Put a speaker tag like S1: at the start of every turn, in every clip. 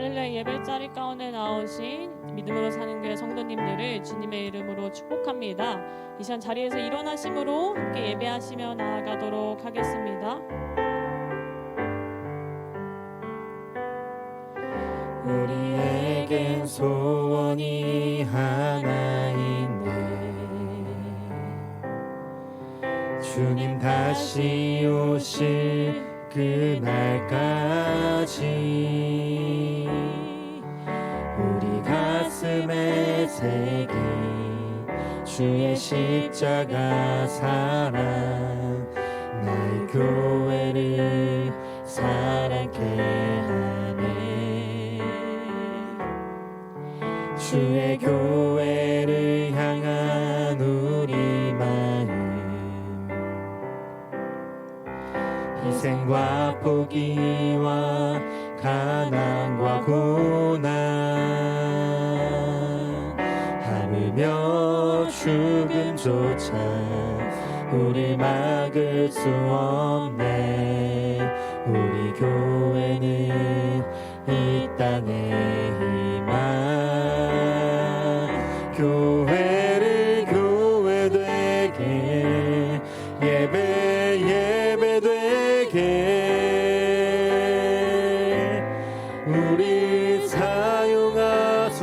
S1: 할렐루야 예배 자리 가운데 나오신 믿음으로 사는 교회 성도님들을 주님의 이름으로 축복합니다. 이 시간 자리에서 일어나심으로 함께 예배하시며 나아가도록 하겠습니다.
S2: 우리에겐 소원이 하나 있네. 주님 다시 오실 그날까지 우리 가슴에 새긴 주의 십자가 사랑, 나의 교회를 사랑케 하네. 주의 교회를 향한 우리 마음, 희생과 포기와 가난과 고난, 하물며 죽음조차 우릴 막을 수 없네. 우리 교회는 이 땅의 희망, 교회를 교회되게, 예배되게 우리 사용하소서.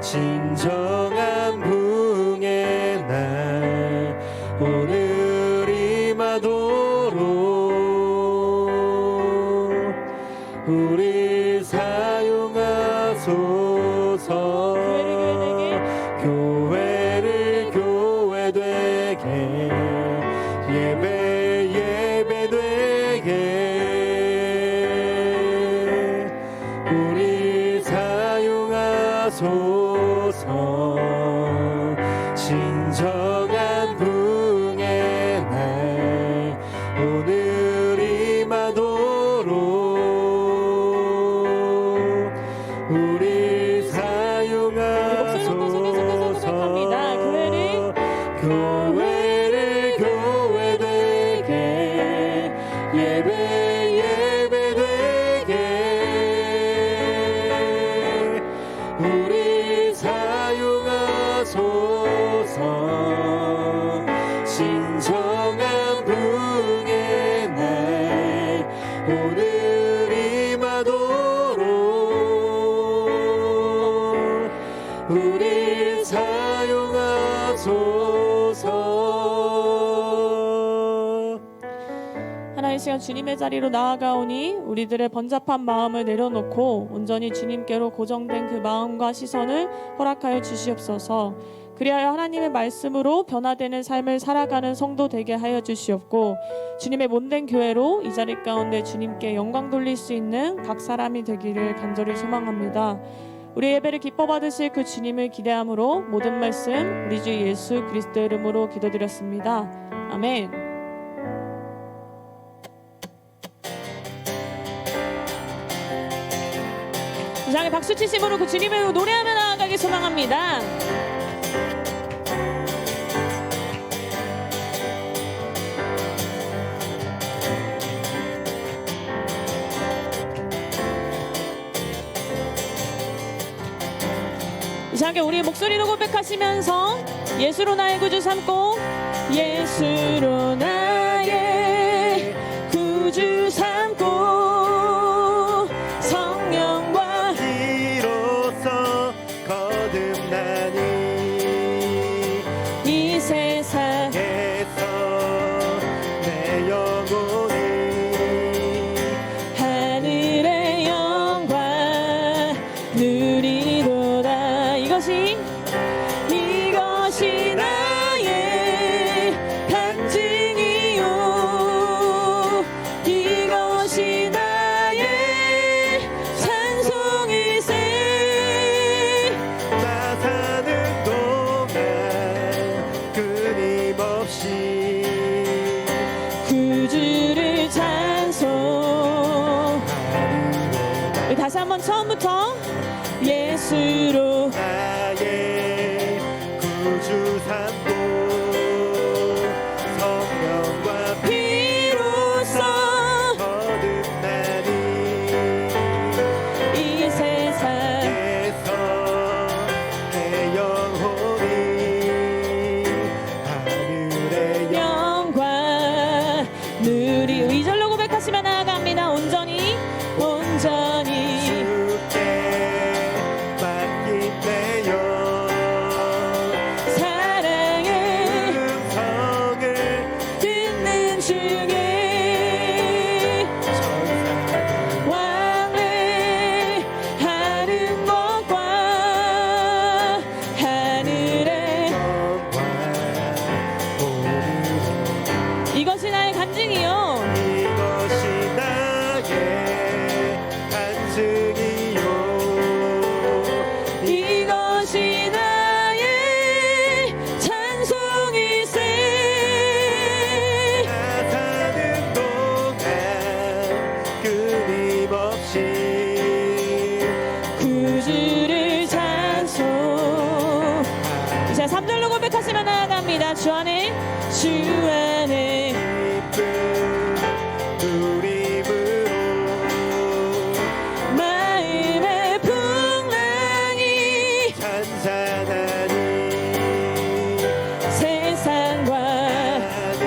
S2: 진정한 부흥의 날 오늘 임하도록 우리 사용하소서. 교회를 교회되게, 예배되게 우리 사용하소서. 진정한 부흥의 날 오늘 임하도록 우리 사용하소서. 교회를 교회되게, 예배되게 우리 사용하소서. 진정한 부흥의 날 오늘 임하도록 우리 사용하소서.
S1: 하나의 시간 주님의 자리로 나아가오니 우리들의 번잡한 마음을 내려놓고 온전히 주님께로 고정된 그 마음과 시선을 허락하여 주시옵소서. 그리하여 하나님의 말씀으로 변화되는 삶을 살아가는 성도 되게 하여 주시옵고, 주님의 몸된 교회로 이 자리 가운데 주님께 영광 돌릴 수 있는 각 사람이 되기를 간절히 소망합니다. 우리 예배를 기뻐 받으실 그 주님을 기대함으로 모든 말씀 우리 주 예수 그리스도의 이름으로 기도드렸습니다. 아멘. 이상의 박수 치심으로 그 주님을 노래하며 나아가기 소망합니다. 이상하게 우리의 목소리로 고백하시면서 예수로 나의 구주 삼고, 예수로 나의 구주 삼고 성령과
S2: 비로소 거듭나니
S1: 이 세상에서
S2: 내 영혼이
S1: 하늘의 영광 누리도다. 이것이 나의 간증이요, 이것이 나의 찬송일세.
S2: 나 사는 동안 끊임없이
S1: 구주를 찬송하리로다. 우리 다시 한번 처음부터 예수로
S2: 나의 구주 삼고 성령과
S1: 비로소
S2: 거듭나니
S1: 고백하시며 나아갑니다. 온전히
S2: 주께 맡긴대요.
S1: 사랑의
S2: 음성을
S1: 듣는 중에 왕래하는 것과 하늘의 이것이 나의 간증이요.
S2: 이것이 나의 간증이요.
S1: 이것이 나의 찬송일세.
S2: 나 사는 동안 끊임없이
S1: 구주를 찬송. 이제 3절로 고백하시며 나아갑니다. 주 안에
S2: 기쁜 누림으로
S1: 마음의 풍랑이
S2: 찬찬하니
S1: 세상과
S2: 나는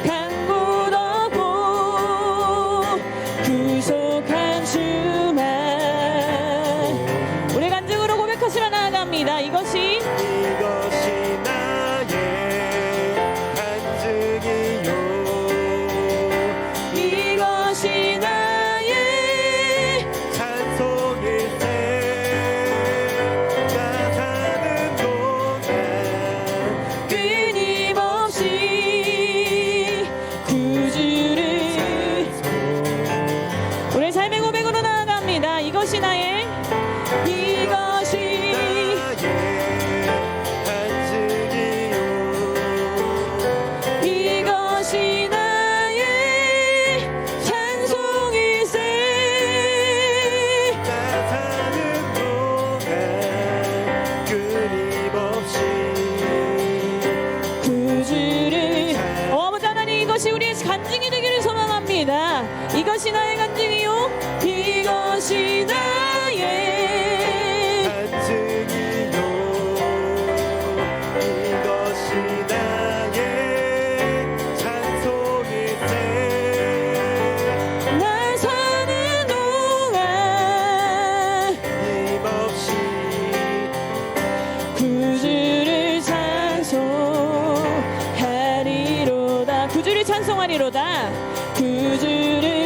S1: 강구 덮고 구속한 주만. 우리 간증으로 고백하시며 나아갑니다. 이것이
S2: 나의 간증이요.
S1: 이것이 나의
S2: 찬송일세. 나 사는 동안
S1: 끊임없이 구주를. 우리 삶의 고백으로 나아갑니다. 이것이 나의
S2: 간증이요.
S1: 이것이 나의 찬송일세.
S2: 나 사는 동안 끊임없이
S1: 구주를. 아버지 하나님, 이것이 우리의 간증이 되기를 소망합니다. 이것이 나의 간증이요. 이것이 나의
S2: 간증이요. 이것이 나의 찬송일세.
S1: 날 사는 동안
S2: 힘없이
S1: 구주를 찬송하리로다. 구주를 찬송하리로다. 구주를.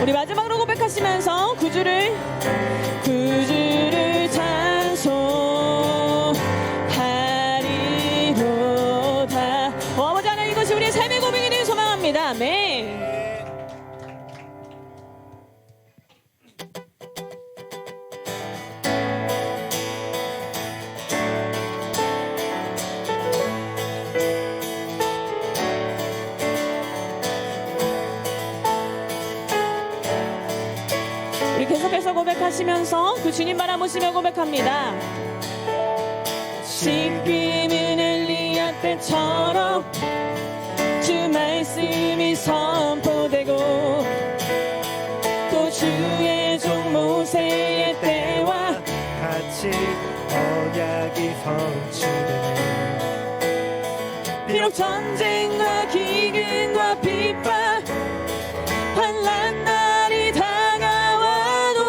S1: 우리 마지막으로 고백하시면서 구주를 찬송하리로다. 아버지 하나님, 이것이 우리의 삶의 고백이 되길 소망합니다. 아멘. 우리 계속해서 고백하시면서 그 주님 바라보시며 고백합니다. 지금은 엘리야 때처럼 주 말씀이 선포되고 또 주의 종 모세의 때와
S2: 같이 언약이 성취되네.
S1: 비록 전쟁과 기근과 핍박 환난 날이 다가와도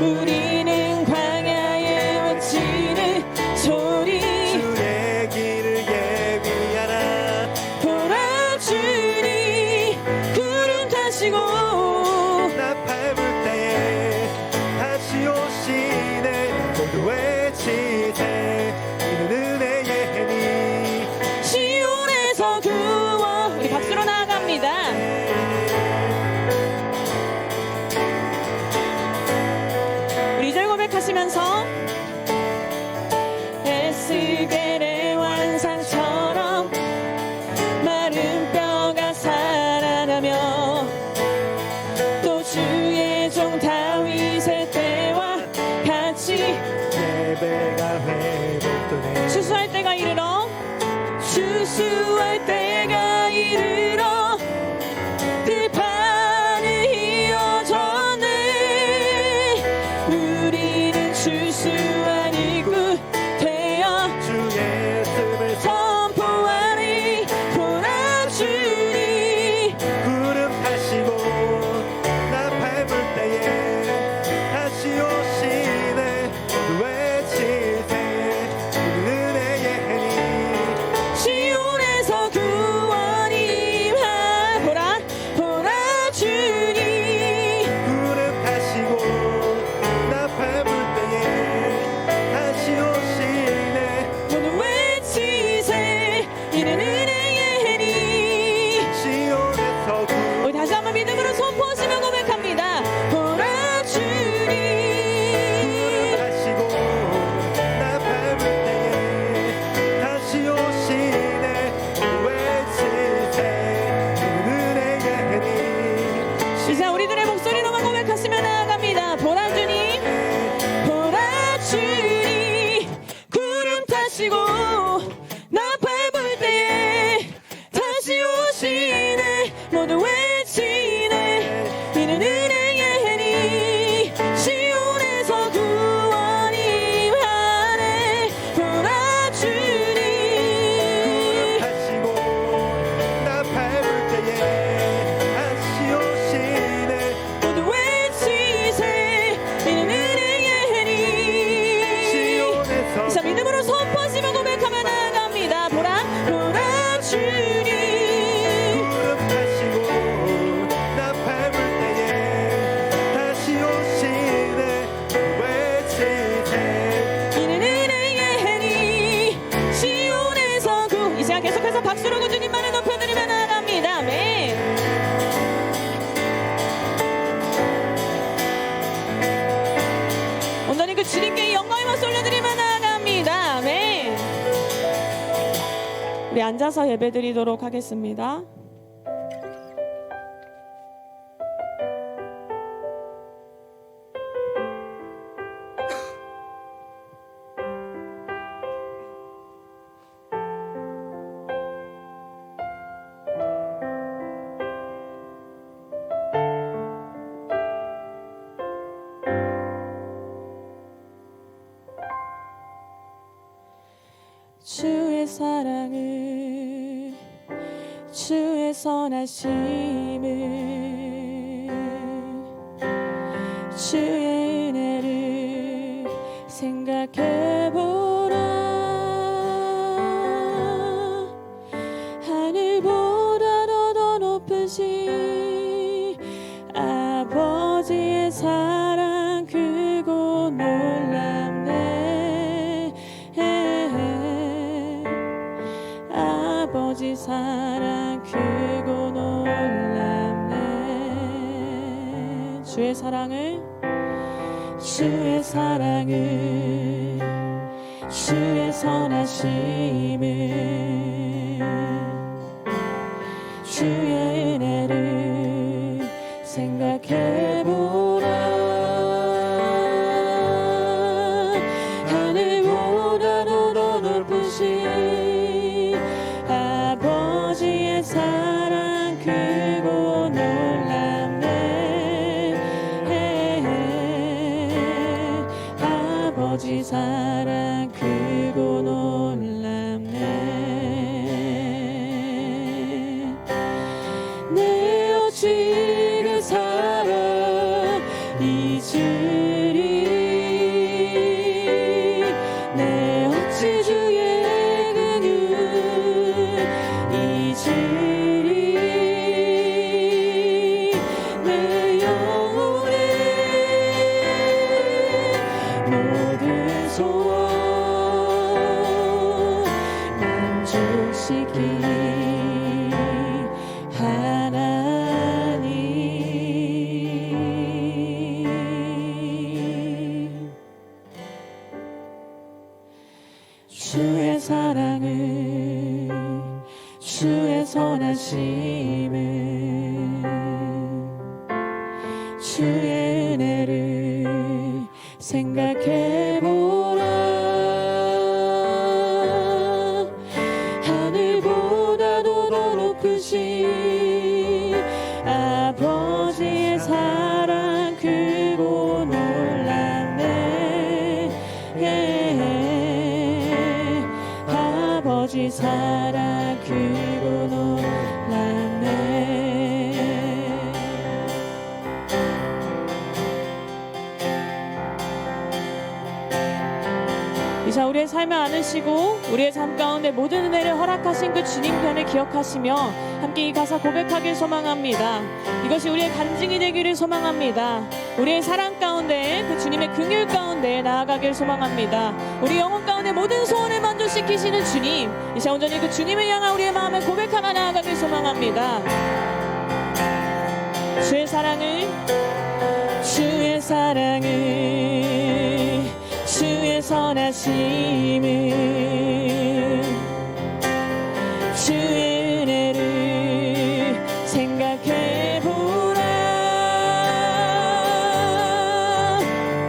S1: 우리는 광야에 외치는 소리
S2: 주의 길을 예비하라.
S1: 돌아주니 구름 타시고
S2: 나 밟을 때에 다시 오시네. 모두 외치세. 이는 은혜의 해니.
S1: 시온에서 구원. 우리 박수로 나아갑니다. 우리 2절 고백하시면서 에스겔의 완상처럼 마른 뼈가 살아나며 또 주의 종 다윗의 때와 같이
S2: 예배가 회복되네.
S1: 추수할 때가 이르러 추수할 때가 이르러 들판을 이어졌네. 우리는 추수한 이구 되어
S2: 주의 씀을
S1: 선포하리. 보라 주님
S2: 구름 타시고 나 밟을 때에 다시 오시네 외치세
S1: 이는 은혜의 해니 시온에서 이 시간 계속해서 박수로 주님만을 높여드리며 나아갑니다. 아멘. 온전히 그 주님께 영광의 박수 올려드리며 나아갑니다. 아멘. 우리 앉아서 예배드리도록 하겠습니다. 주의 사랑을 주의 선하심을 주의 은혜를 생각해보라 하늘보다도 더 높으신 아버지의 사랑 크고 놀랍네 아버지 사랑 크고 놀랍네 주의 사랑을 주의 선하심을 주의 은혜를 생각해보라 하늘보다도 더 높으신 아버지의 사랑 크고 놀랍네 아버지 사랑 크고 놀랍네 내 어찌 그 사랑 잊으리 내 어찌 주의 잊으리 내 영혼의 모든 소원 만족시키 하나님 주의 사랑을 주의 선하심을 주의 은혜를 생각해보라 하늘보다도 더 높으신 아버지의 사랑 크고 놀랍네 아버지 사랑 크고 놀랍네 이제 우리의 삶을 안으시고 우리의 삶 가운데 모든 은혜를 허락하신 그 주님 편을 기억하시며 함께 이 가사 고백하길 소망합니다. 이것이 우리의 간증이 되기를 소망합니다. 우리의 사랑 가운데 그 주님의 긍휼 가운데 나아가길 소망합니다. 우리 영혼 가운데 모든 소원을 만족시키시는 주님 이제 온전히 그 주님을 향한 우리의 마음을 고백하며 나아가길 소망합니다. 주의 사랑을 주의 선하심을 주의 은혜를 생각해보라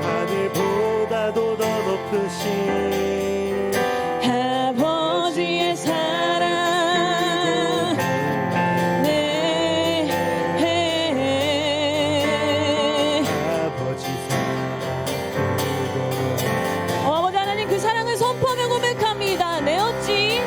S2: 하늘보다도 더 높으신
S1: 아버지의 사랑 내
S2: 아버지
S1: 아버지 하나님 그 사랑을 선포하며 고백합니다. 내 어찌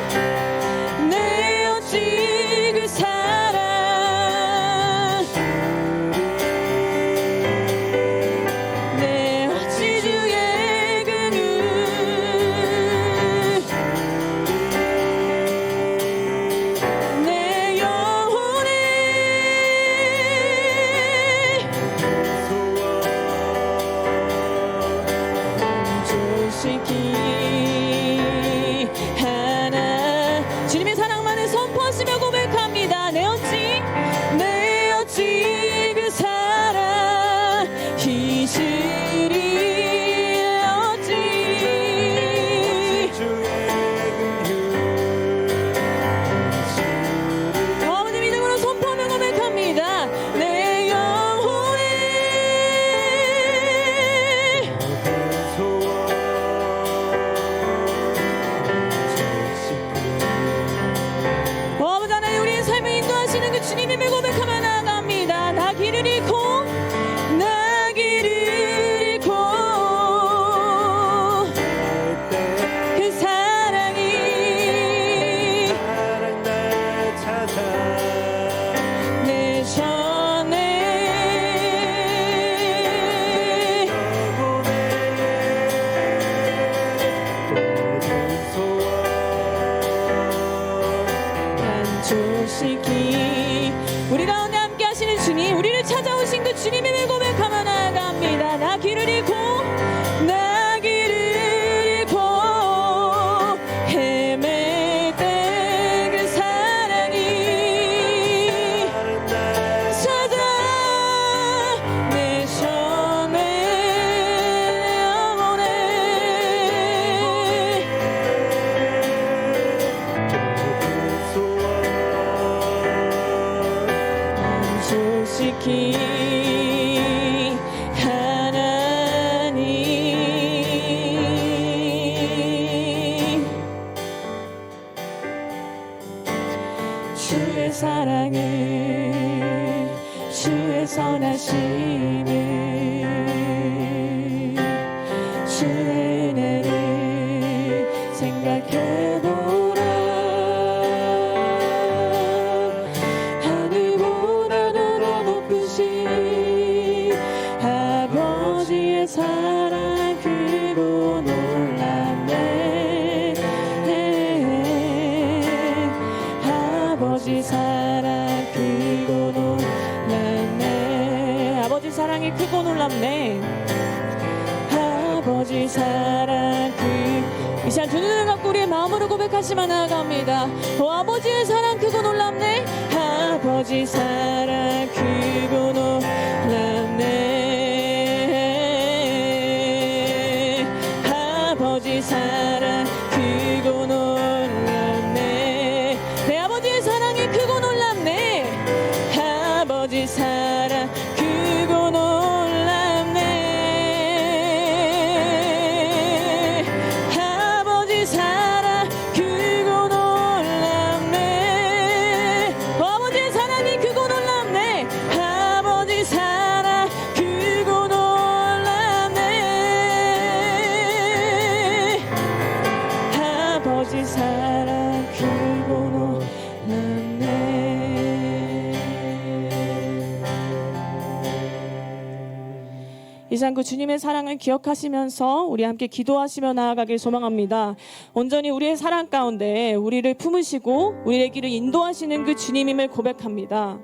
S1: 솔직히 우리 가운데 함께 하시는 주님, 우리를 찾아오신 그 주님임을 고백하며 나아갑니다. 나 길을 잃고 헤맬 때 그 사랑이 찾아 내 손에 오네. 솔직히 하나님 주의 사랑을 주의 선하심을 주의 은혜를 생각해보라. 하늘보다도 더 높으신 아버지의 사랑 크고 놀랍네. 아버지 사랑 크고 놀랍네. 아버지 사랑이 크고 놀랍네. 아버지 사랑 이 시간 두 눈을 감고 우리의 마음으로 고백하시며 나아갑니다. 아버지의 사랑 크고 놀랍네. 아버지 사랑 크고 놀랍네. 아버지 사랑 크고 놀랍네. 내 아버지의 사랑이 크고 놀랍네. 아버지 사랑 크고 놀랍네. 아버지 사랑 크고 놀랍네. 아버지의 사랑이 크고 놀랍네. 아버지 사랑 크고 놀랍네. 아버지 사랑 크고 놀랍네. 이 시간 그 주님의 사랑을 기억하시면서 우리 함께 기도하시며 나아가길 소망합니다. 온전히 우리의 사랑 가운데 우리를 품으시고 우리의 길을 인도하시는 그 주님임을 고백합니다.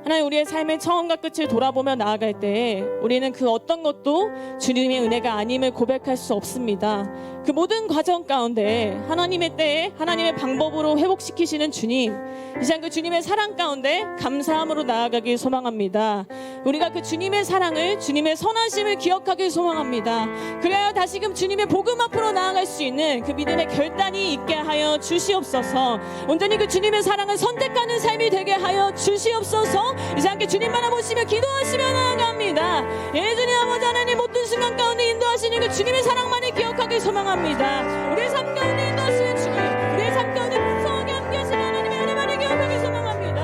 S1: 하나님, 우리의 삶의 처음과 끝을 돌아보며 나아갈 때 우리는 그 어떤 것도 주님의 은혜가 아님을 고백할 수 없습니다. 그 모든 과정 가운데 하나님의 때에 하나님의 방법으로 회복시키시는 주님, 이 시간 그 주님의 사랑 가운데 감사함으로 나아가길 소망합니다. 우리가 그 주님의 사랑을, 주님의 선하심을 기억하길 소망합니다. 그래야 다시금 주님의 복음 앞으로 나아갈 수 있는 그 믿음의 결단이 있게 하여 주시옵소서. 온전히 그 주님의 사랑을 선택하는 삶이 되게 하여 주시옵소서. 이 시간 함께 주님 바라보시며 기도하시며 나아갑니다. 예, 주님 아버지 하나님, 모든 순간 가운데 인도하시는 그 주님의 사랑만을 기억하길 소망합니다. 우리의 삶 가운데 인도하시는 주님, 우리의 삶 가운데 풍성하게 함께 하시는 하나님의 은혜만을 기억하길 소망합니다.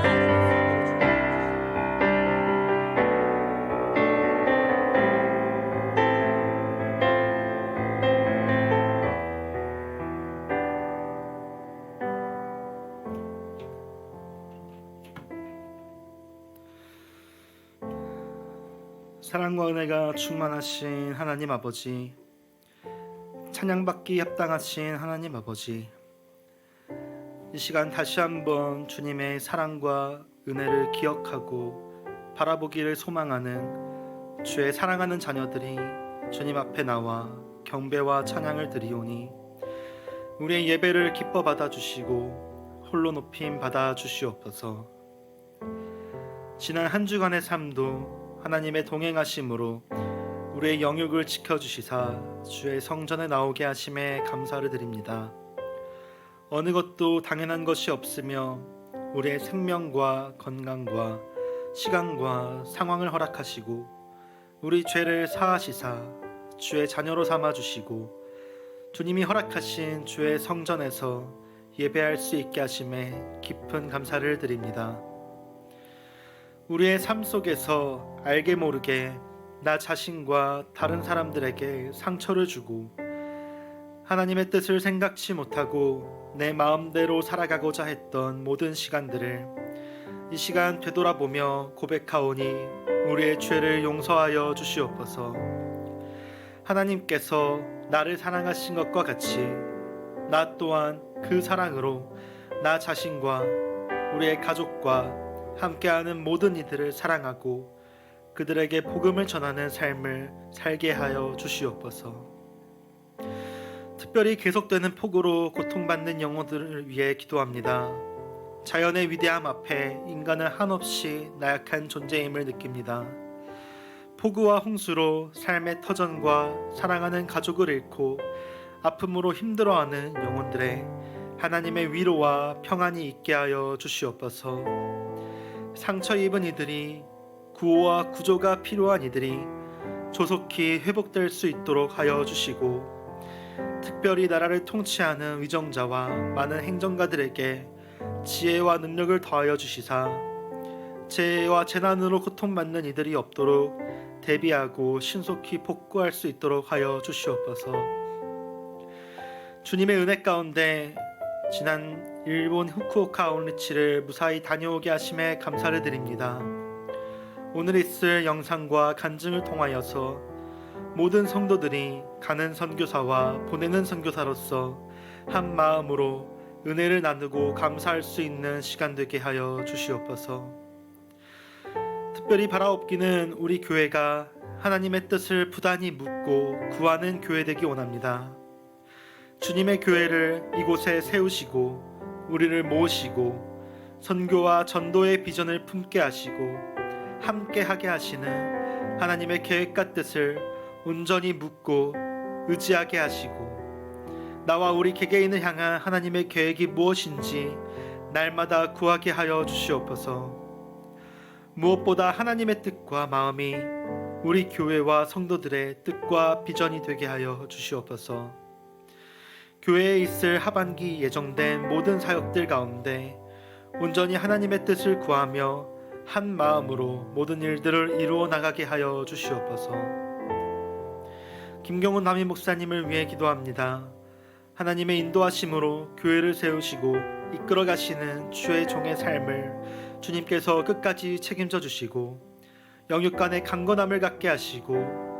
S2: 사랑과 은혜가 충만하신 하나님 아버지, 찬양받기 합당하신 하나님 아버지, 이 시간 다시 한번 주님의 사랑과 은혜를 기억하고 바라보기를 소망하는 주의 사랑하는 자녀들이 주님 앞에 나와 경배와 찬양을 드리오니 우리의 예배를 기뻐 받아주시고 홀로 높임 받아주시옵소서. 지난 한 주간의 삶도 하나님의 동행하심으로 우리의 영육을 지켜주시사 주의 성전에 나오게 하심에 감사를 드립니다. 어느 것도 당연한 것이 없으며 우리의 생명과 건강과 시간과 상황을 허락하시고 우리 죄를 사하시사 주의 자녀로 삼아주시고 주님이 허락하신 주의 성전에서 예배할 수 있게 하심에 깊은 감사를 드립니다. 우리의 삶 속에서 알게 모르게 나 자신과 다른 사람들에게 상처를 주고 하나님의 뜻을 생각지 못하고 내 마음대로 살아가고자 했던 모든 시간들을 이 시간 되돌아보며 고백하오니 우리의 죄를 용서하여 주시옵소서. 하나님께서 나를 사랑하신 것과 같이 나 또한 그 사랑으로 나 자신과 우리의 가족과 함께하는 모든 이들을 사랑하고 그들에게 복음을 전하는 삶을 살게 하여 주시옵소서. 특별히 계속되는 폭우로 고통받는 영혼들을 위해 기도합니다. 자연의 위대함 앞에 인간은 한없이 나약한 존재임을 느낍니다. 폭우와 홍수로 삶의 터전과 사랑하는 가족을 잃고 아픔으로 힘들어하는 영혼들의 하나님의 위로와 평안이 있게 하여 주시옵소서. 상처 입은 이들이, 구호와 구조가 필요한 이들이 조속히 회복될 수 있도록 하여 주시고, 특별히 나라를 통치하는 위정자와 많은 행정가들에게 지혜와 능력을 더하여 주시사 재해와 재난으로 고통받는 이들이 없도록 대비하고 신속히 복구할 수 있도록 하여 주시옵소서. 주님의 은혜 가운데 지난 일본 후쿠오카 온리치를 무사히 다녀오게 하심에 감사를 드립니다. 오늘 있을 영상과 간증을 통하여서 모든 성도들이 가는 선교사와 보내는 선교사로서 한 마음으로 은혜를 나누고 감사할 수 있는 시간 되게 하여 주시옵소서. 특별히 바라옵기는 우리 교회가 하나님의 뜻을 부단히 묻고 구하는 교회 되기 원합니다. 주님의 교회를 이곳에 세우시고 우리를 모으시고 선교와 전도의 비전을 품게 하시고 함께 하게 하시는 하나님의 계획과 뜻을 온전히 묻고 의지하게 하시고 나와 우리 개개인을 향한 하나님의 계획이 무엇인지 날마다 구하게 하여 주시옵소서. 무엇보다 하나님의 뜻과 마음이 우리 교회와 성도들의 뜻과 비전이 되게 하여 주시옵소서. 교회에 있을 하반기 예정된 모든 사역들 가운데 온전히 하나님의 뜻을 구하며 한 마음으로 모든 일들을 이루어 나가게 하여 주시옵소서. 김경훈 남인 목사님을 위해 기도합니다. 하나님의 인도하심으로 교회를 세우시고 이끌어 가시는 주의 종의 삶을 주님께서 끝까지 책임져 주시고 영육 간의 강건함을 갖게 하시고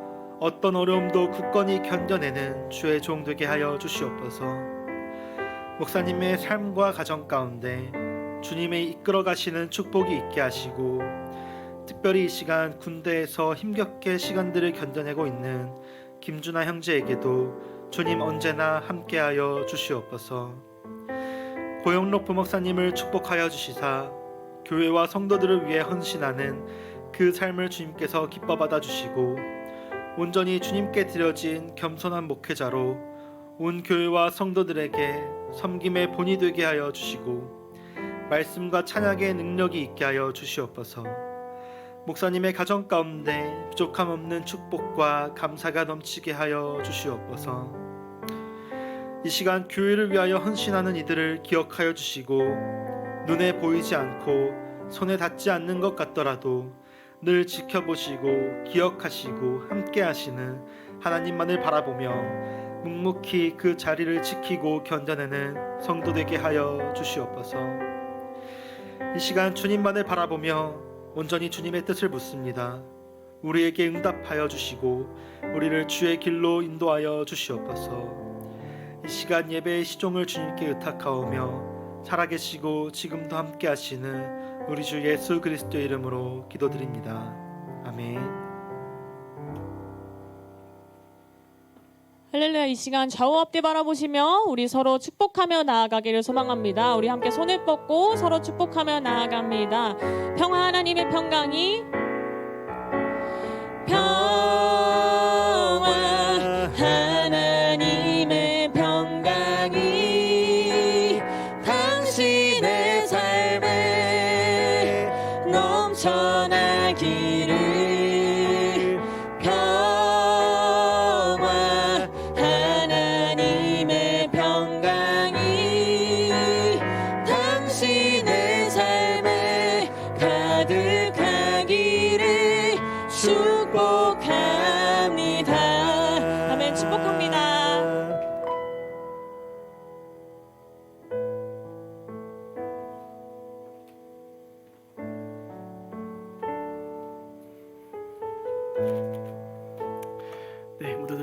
S2: 어떤 어려움도 굳건히 견뎌내는 주의 종 되게 하여 주시옵소서. 목사님의 삶과 가정 가운데 주님의 이끌어 가시는 축복이 있게 하시고 특별히 이 시간 군대에서 힘겹게 시간들을 견뎌내고 있는 김준하 형제에게도 주님 언제나 함께하여 주시옵소서. 고영록 부목사님을 축복하여 주시사 교회와 성도들을 위해 헌신하는 그 삶을 주님께서 기뻐 받아주시고 온전히 주님께 드려진 겸손한 목회자로 온 교회와 성도들에게 섬김의 본이 되게 하여 주시고 말씀과 찬양의 능력이 있게 하여 주시옵소서. 목사님의 가정 가운데 부족함 없는 축복과 감사가 넘치게 하여 주시옵소서. 이 시간 교회를 위하여 헌신하는 이들을 기억하여 주시고 눈에 보이지 않고 손에 닿지 않는 것 같더라도 늘 지켜보시고 기억하시고 함께 하시는 하나님만을 바라보며 묵묵히 그 자리를 지키고 견뎌내는 성도 되게 하여 주시옵소서. 이 시간 주님만을 바라보며 온전히 주님의 뜻을 묻습니다. 우리에게 응답하여 주시고 우리를 주의 길로 인도하여 주시옵소서. 이 시간 예배의 시종을 주님께 의탁하오며 살아계시고 지금도 함께 하시는 우리 주 예수 그리스도의 이름으로 기도드립니다. 아멘.
S1: 할렐루야. 이 시간 좌우 앞뒤 바라보시며 우리 서로 축복하며 나아가기를 소망합니다. 우리 함께 손을 뻗고 서로 축복하며 나아갑니다. 평화 하나님의 평강이 평화 하나님의 평강이 당신의 삶에 넘쳐나기를 평화 하나님의 평강이 당신의 삶에 가득하기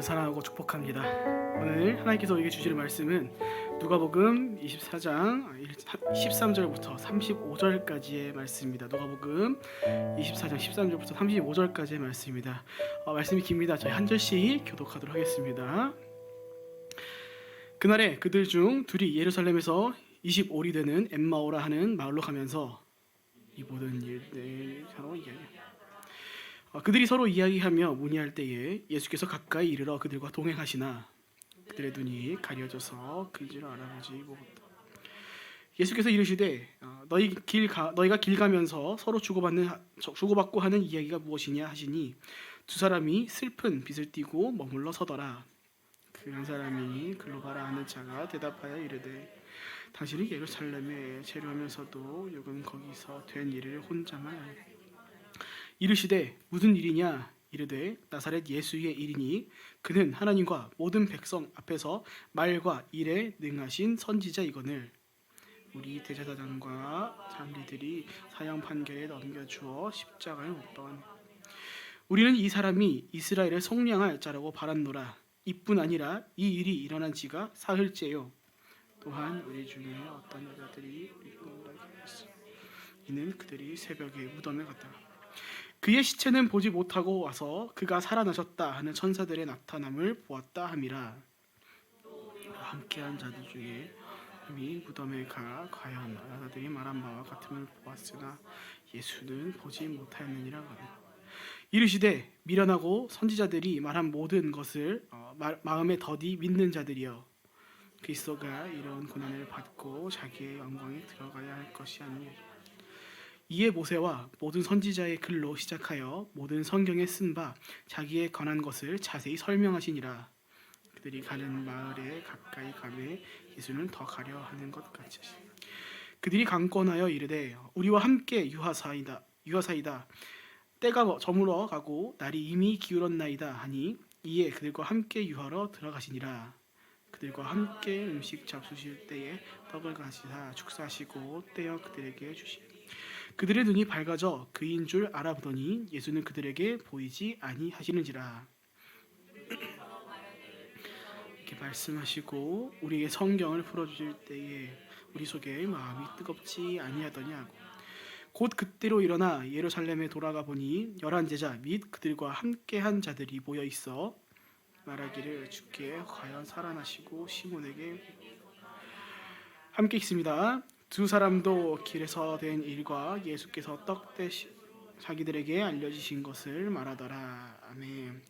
S3: 사랑하고 축복합니다. 오늘 하나님께서 우리에게 주실 말씀은 누가복음 24장 13절부터 35절까지의 말씀입니다. 누가복음 24장 13절부터 35절까지의 말씀입니다. 말씀이 깁니다. 저희 한 절씩 교독하도록 하겠습니다. 그날에 그들 중 둘이 예루살렘에서 25리 되는 엠마오라 하는 마을로 가면서 이 모든 일들 서로 그들이 서로 이야기하며 문의할 때에 예수께서 가까이 이르러 그들과 동행하시나 그들의 눈이 가려져서 그를 알아보지 못했다. 예수께서 이르시되 너희가 길 가면서 서로 주고받고 하는 이야기가 무엇이냐 하시니 두 사람이 슬픈 빛을 띠고 머물러 서더라. 그 한 사람이 글로 가라 하는 자가 대답하여 이르되 당신이 예루살렘에 체류하면서도 요금 거기서 된 일을 혼자만 알고 이르시되 무슨 일이냐 이르되 나사렛 예수의 일이니 그는 하나님과 모든 백성 앞에서 말과 일에 능하신 선지자이거늘 우리 대제사장과 장리들이 사형 판결에 넘겨주어 십자가에 못 박았네. 우리는 이 사람이 이스라엘의 속량할 자라고 바랐노라. 이뿐 아니라 이 일이 일어난 지가 사흘째요. 또한 우리 중에 어떤 여자들이 이는 그들이 새벽에 무덤에 갔다. 그의 시체는 보지 못하고 와서 그가 살아나셨다 하는 천사들의 나타남을 보았다 함이라. 함께한 자들 중에 이미 무덤에 가 과연 여자들이 말한 바와 같음을 보았으나 예수는 보지 못하였느니라. 이르시되 미련하고 선지자들이 말한 모든 것을 마음에 더디 믿는 자들이여 그리스도가 이런 고난을 받고 자기의 영광에 들어가야 할 것이 아니냐. 이에 모세와 모든 선지자의 글로 시작하여 모든 성경에 쓴 바 자기에 관한 것을 자세히 설명하시니라. 그들이 가는 마을에 가까이 가매 예수는 더 가려 하는 것 같이 그들이 강권하여 이르되 우리와 함께 유하사이다 때가 저물어 가고 날이 이미 기울었나이다 하니 이에 그들과 함께 유하러 들어가시니라. 그들과 함께 음식 잡수실 때에 떡을 가지사 축사하시고 떼어 그들에게 주시니 그들의 눈이 밝아져 그인 줄 알아보더니 예수는 그들에게 보이지 아니하시는지라. 이렇게 말씀하시고 우리에게 성경을 풀어주실 때에 우리 속에 마음이 뜨겁지 아니하더냐 하고 곧 그때로 일어나 예루살렘에 돌아가 보니 11제자 및 그들과 함께한 자들이 모여 있어 말하기를 주께 과연 살아나시고 시몬에게 함께 있습니다. 두 사람도 길에서 된 일과 예수께서 떡 자기들에게 알려주신 것을 말하더라. 아멘.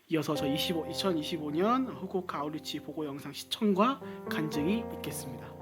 S3: 이어서 저 2025년 후쿠오카 아우리치 보고 영상 시청과 간증이 있겠습니다.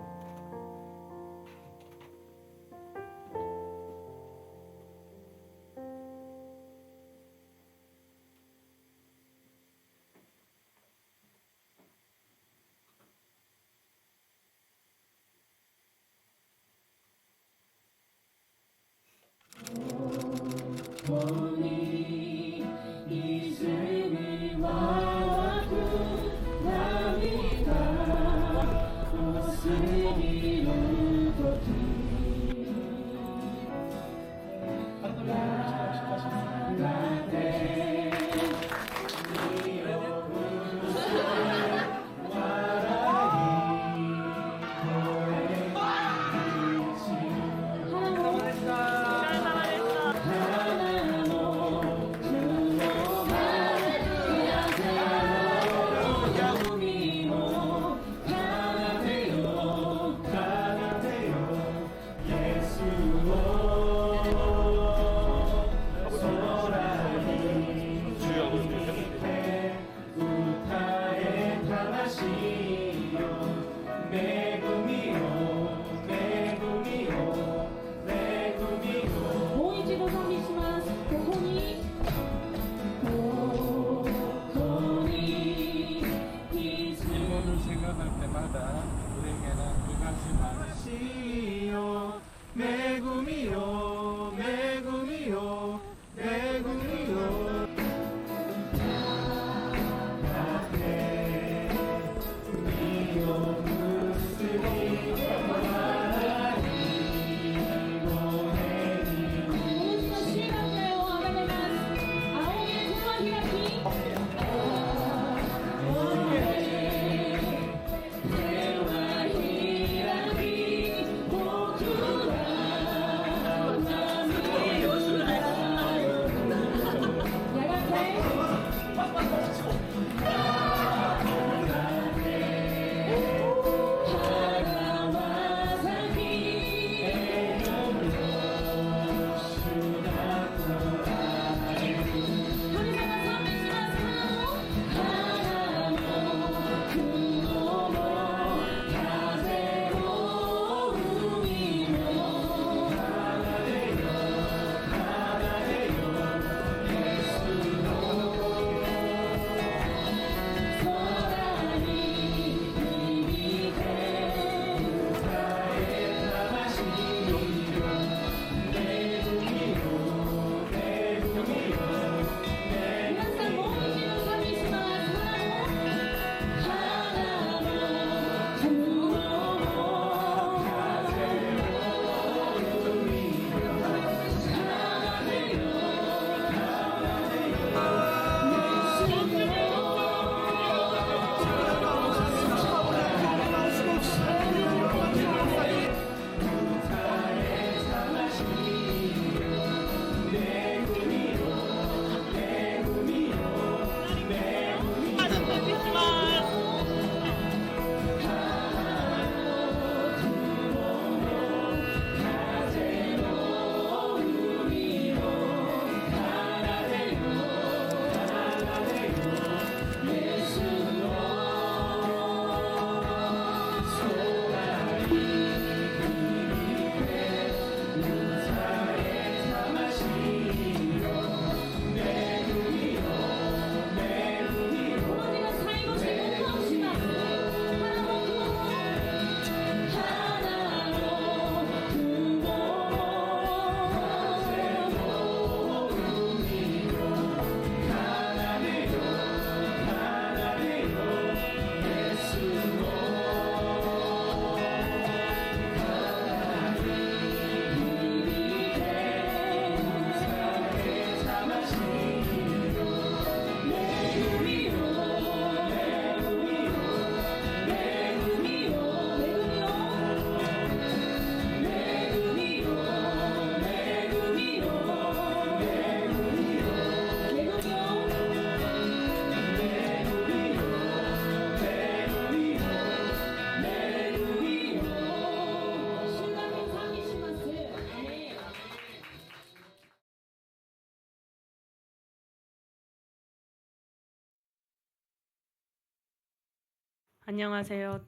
S1: 안녕하세요.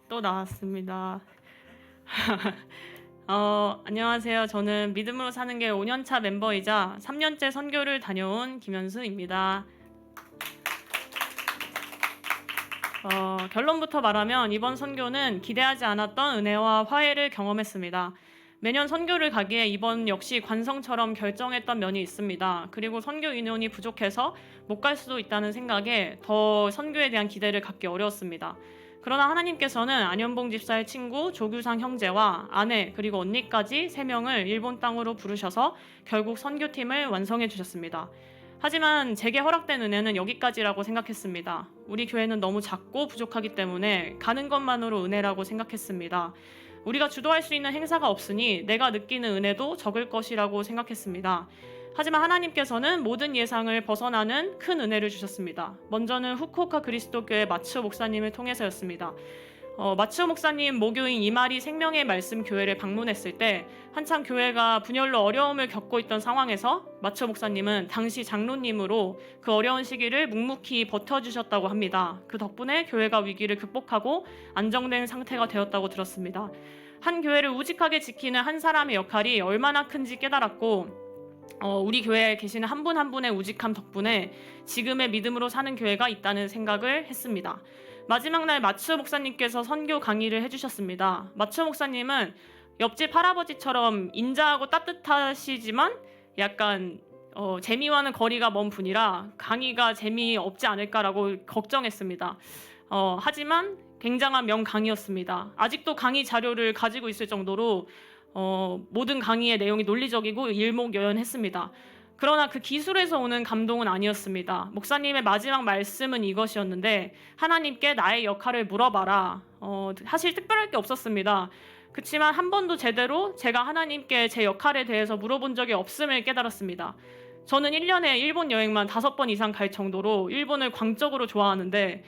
S1: 또 나왔습니다. 안녕하세요. 저는 믿음으로 사는 게 5년차 멤버이자 3년째 선교를 다녀온 김현수입니다. 결론부터 말하면 이번 선교는 기대하지 않았던 은혜와 화해를 경험했습니다. 매년 선교를 가기에 이번 역시 관성처럼 결정했던 면이 있습니다. 그리고 선교 인원이 부족해서 못 갈 수도 있다는 생각에 더 선교에 대한 기대를 갖기 어려웠습니다. 그러나 하나님께서는 안현봉 집사의 친구 조규상 형제와 아내 그리고 언니까지 3명을 일본 땅으로 부르셔서 결국 선교팀을 완성해 주셨습니다. 하지만 제게 허락된 은혜는 여기까지라고 생각했습니다. 우리 교회는 너무 작고 부족하기 때문에 가는 것만으로 은혜라고 생각했습니다. 우리가 주도할 수 있는 행사가 없으니 내가 느끼는 은혜도 적을 것이라고 생각했습니다. 하지만 하나님께서는 모든 예상을 벗어나는 큰 은혜를 주셨습니다. 먼저는 후쿠오카 그리스도교회 마츠오 목사님을 통해서였습니다. 마츠오 목사님 모교인 이마리 생명의 말씀 교회를 방문했을 때 한참 교회가 분열로 어려움을 겪고 있던 상황에서 마츠오 목사님은 당시 장로님으로 그 어려운 시기를 묵묵히 버텨주셨다고 합니다. 그 덕분에 교회가 위기를 극복하고 안정된 상태가 되었다고 들었습니다. 한 교회를 우직하게 지키는 한 사람의 역할이 얼마나 큰지 깨달았고 우리 교회에 계시는 한 분 한 분의 우직함 덕분에 지금의 믿음으로 사는 교회가 있다는 생각을 했습니다. 마지막 날 마츠오 목사님께서 선교 강의를 해주셨습니다. 마츠오 목사님은 옆집 할아버지처럼 인자하고 따뜻하시지만 약간 재미와는 거리가 먼 분이라 강의가 재미없지 않을까라고 걱정했습니다. 하지만 굉장한 명강의였습니다. 아직도 강의 자료를 가지고 있을 정도로 모든 강의의 내용이 논리적이고 일목요연했습니다. 그러나 그 기술에서 오는 감동은 아니었습니다. 목사님의 마지막 말씀은 이것이었는데 하나님께 나의 역할을 물어봐라. 사실 특별할 게 없었습니다. 그렇지만 한 번도 제대로 제가 하나님께 제 역할에 대해서 물어본 적이 없음을 깨달았습니다. 저는 1년에 일본 여행만 5번 이상 갈 정도로 일본을 광적으로 좋아하는데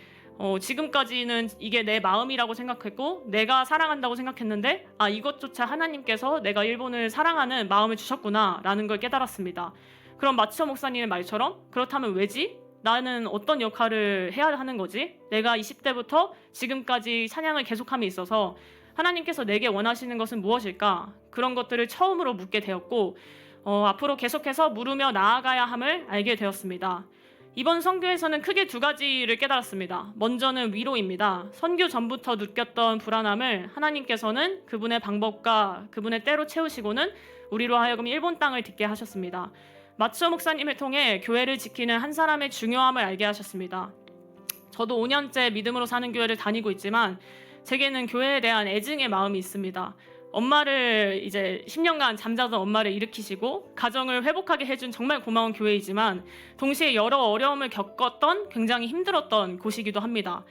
S1: 지금까지는 이게 내 마음이라고 생각했고 내가 사랑한다고 생각했는데 이것조차 하나님께서 내가 일본을 사랑하는 마음을 주셨구나 라는 걸 깨달았습니다. 그럼 마츠오 목사님의 말처럼 그렇다면 왜지? 나는 어떤 역할을 해야 하는 거지? 내가 20대부터 지금까지 찬양을 계속함에 있어서 하나님께서 내게 원하시는 것은 무엇일까? 그런 것들을 처음으로 묻게 되었고 앞으로 계속해서 물으며 나아가야 함을 알게 되었습니다. 이번 선교에서는 크게 2가지를 깨달았습니다. 먼저는 위로입니다. 선교 전부터 느꼈던 불안함을 하나님께서는 그분의 방법과 그분의 때로 채우시고는 우리로 하여금 일본 땅을 딛게 하셨습니다. 마츠오 목사님을 통해 교회를 지키는 한 사람의 중요함을 알게 하셨습니다. 저도 5년째 믿음으로 사는 교회를 다니고 있지만 제게는 교회에 대한 애증의 마음이 있습니다. 엄마를 이제 10년간 잠자던 엄마를 일으키시고 가정을 회복하게 해준 정말 고마운 교회이지만 동시에 여러 어려움을 겪었던 굉장히 힘들었던 곳이기도 합니다.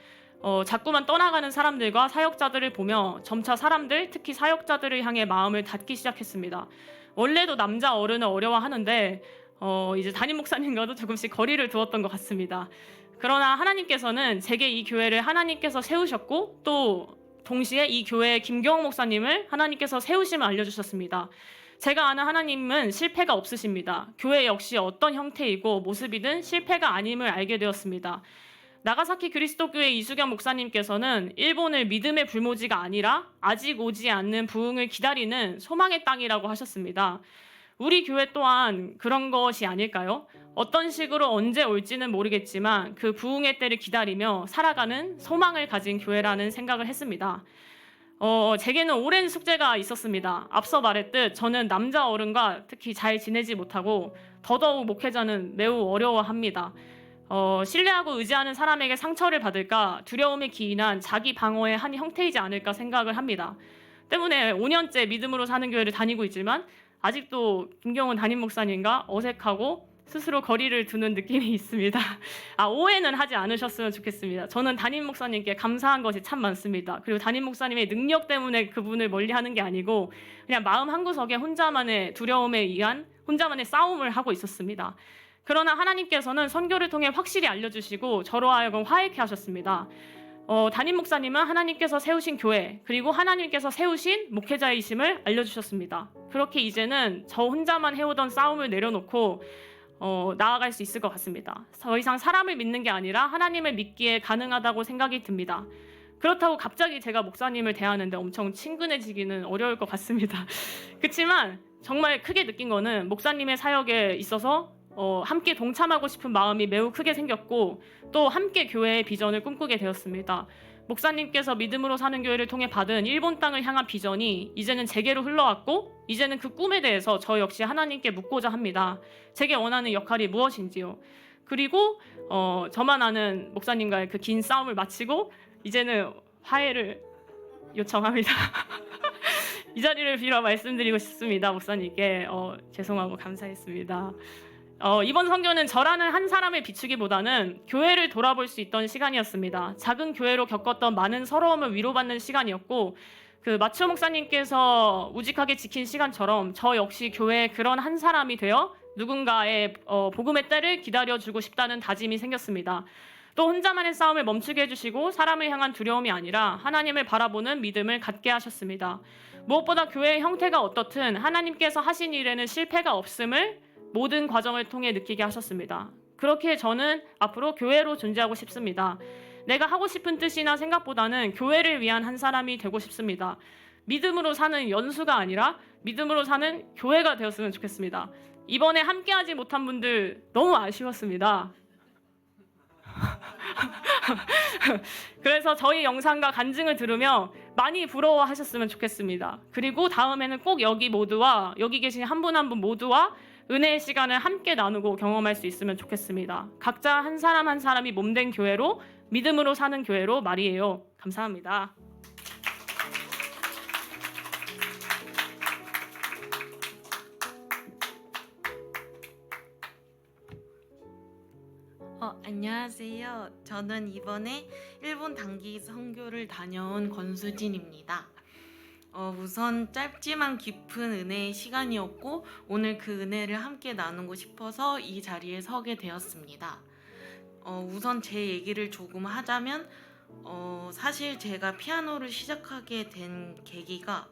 S1: 자꾸만 떠나가는 사람들과 사역자들을 보며 점차 사람들, 특히 사역자들을 향해 마음을 닫기 시작했습니다. 원래도 남자 어른을 어려워하는데 이제 담임 목사님과도 조금씩 거리를 두었던 것 같습니다. 그러나 하나님께서는 제게 이 교회를 하나님께서 세우셨고 또 동시에 이 교회의 김경호 목사님을 하나님께서 세우심을 알려주셨습니다. 제가 아는 하나님은 실패가 없으십니다. 교회 역시 어떤 형태이고 모습이든 실패가 아님을 알게 되었습니다. 나가사키 그리스도교회 이수경 목사님께서는 일본을 믿음의 불모지가 아니라 아직 오지 않는 부흥을 기다리는 소망의 땅이라고 하셨습니다. 우리 교회 또한 그런 것이 아닐까요? 어떤 식으로 언제 올지는 모르겠지만 그 부흥의 때를 기다리며 살아가는 소망을 가진 교회라는 생각을 했습니다. 제게는 오랜 숙제가 있었습니다. 앞서 말했듯 저는 남자 어른과 특히 잘 지내지 못하고 더더욱 목회자는 매우 어려워합니다. 신뢰하고 의지하는 사람에게 상처를 받을까 두려움에 기인한 자기 방어의 한 형태이지 않을까 생각을 합니다. 때문에 5년째 믿음으로 사는 교회를 다니고 있지만 아직도 김경훈 담임 목사님과 어색하고 스스로 거리를 두는 느낌이 있습니다. 오해는 하지 않으셨으면 좋겠습니다. 저는 담임 목사님께 감사한 것이 참 많습니다. 그리고 담임 목사님의 능력 때문에 그분을 멀리하는 게 아니고 그냥 마음 한구석에 혼자만의 두려움에 의한 혼자만의 싸움을 하고 있었습니다. 그러나 하나님께서는 선교를 통해 확실히 알려주시고 저로 하여금 화해케 하셨습니다. 담임 목사님은 하나님께서 세우신 교회 그리고 하나님께서 세우신 목회자이심을 알려주셨습니다. 그렇게 이제는 저 혼자만 해오던 싸움을 내려놓고 나아갈 수 있을 것 같습니다. 더 이상 사람을 믿는 게 아니라 하나님을 믿기에 가능하다고 생각이 듭니다. 그렇다고 갑자기 제가 목사님을 대하는데 엄청 친근해지기는 어려울 것 같습니다. 그렇지만 정말 크게 느낀 거는 목사님의 사역에 있어서 함께 동참하고 싶은 마음이 매우 크게 생겼고 또 함께 교회의 비전을 꿈꾸게 되었습니다. 목사님께서 믿음으로 사는 교회를 통해 받은 일본 땅을 향한 비전이 이제는 제게로 흘러왔고 이제는 그 꿈에 대해서 저 역시 하나님께 묻고자 합니다. 제게 원하는 역할이 무엇인지요. 그리고 저만 아는 목사님과의 그 긴 싸움을 마치고 이제는 화해를 요청합니다. 이 자리를 빌어 말씀드리고 싶습니다. 목사님께 죄송하고 감사했습니다. 이번 선교는 저라는 한 사람을 비추기보다는 교회를 돌아볼 수 있던 시간이었습니다. 작은 교회로 겪었던 많은 서러움을 위로받는 시간이었고 그 마초 목사님께서 우직하게 지킨 시간처럼 저 역시 교회의 그런 한 사람이 되어 누군가의 복음의 때를 기다려주고 싶다는 다짐이 생겼습니다. 또 혼자만의 싸움을 멈추게 해주시고 사람을 향한 두려움이 아니라 하나님을 바라보는 믿음을 갖게 하셨습니다. 무엇보다 교회의 형태가 어떻든 하나님께서 하신 일에는 실패가 없음을 모든 과정을 통해 느끼게 하셨습니다. 그렇게 저는 앞으로 교회로 존재하고 싶습니다. 내가 하고 싶은 뜻이나 생각보다는 교회를 위한 한 사람이 되고 싶습니다. 믿음으로 사는 연수가 아니라 믿음으로 사는 교회가 되었으면 좋겠습니다. 이번에 함께하지 못한 분들 너무 아쉬웠습니다. 그래서 저희 영상과 간증을 들으며 많이 부러워하셨으면 좋겠습니다. 그리고 다음에는 꼭 여기 계신 한 분 한 분 모두와 은혜의 시간을 함께 나누고 경험할 수 있으면 좋겠습니다. 각자 한 사람 한 사람이 몸된 교회로 믿음으로 사는 교회로 말이에요. 감사합니다.
S4: 안녕하세요. 저는 이번에 일본 단기 선교를 다녀온 권수진입니다. 우선 짧지만 깊은 은혜의 시간이었고 오늘 그 은혜를 함께 나누고 싶어서 이 자리에 서게 되었습니다. 우선 제 얘기를 조금 하자면 사실 제가 피아노를 시작하게 된 계기가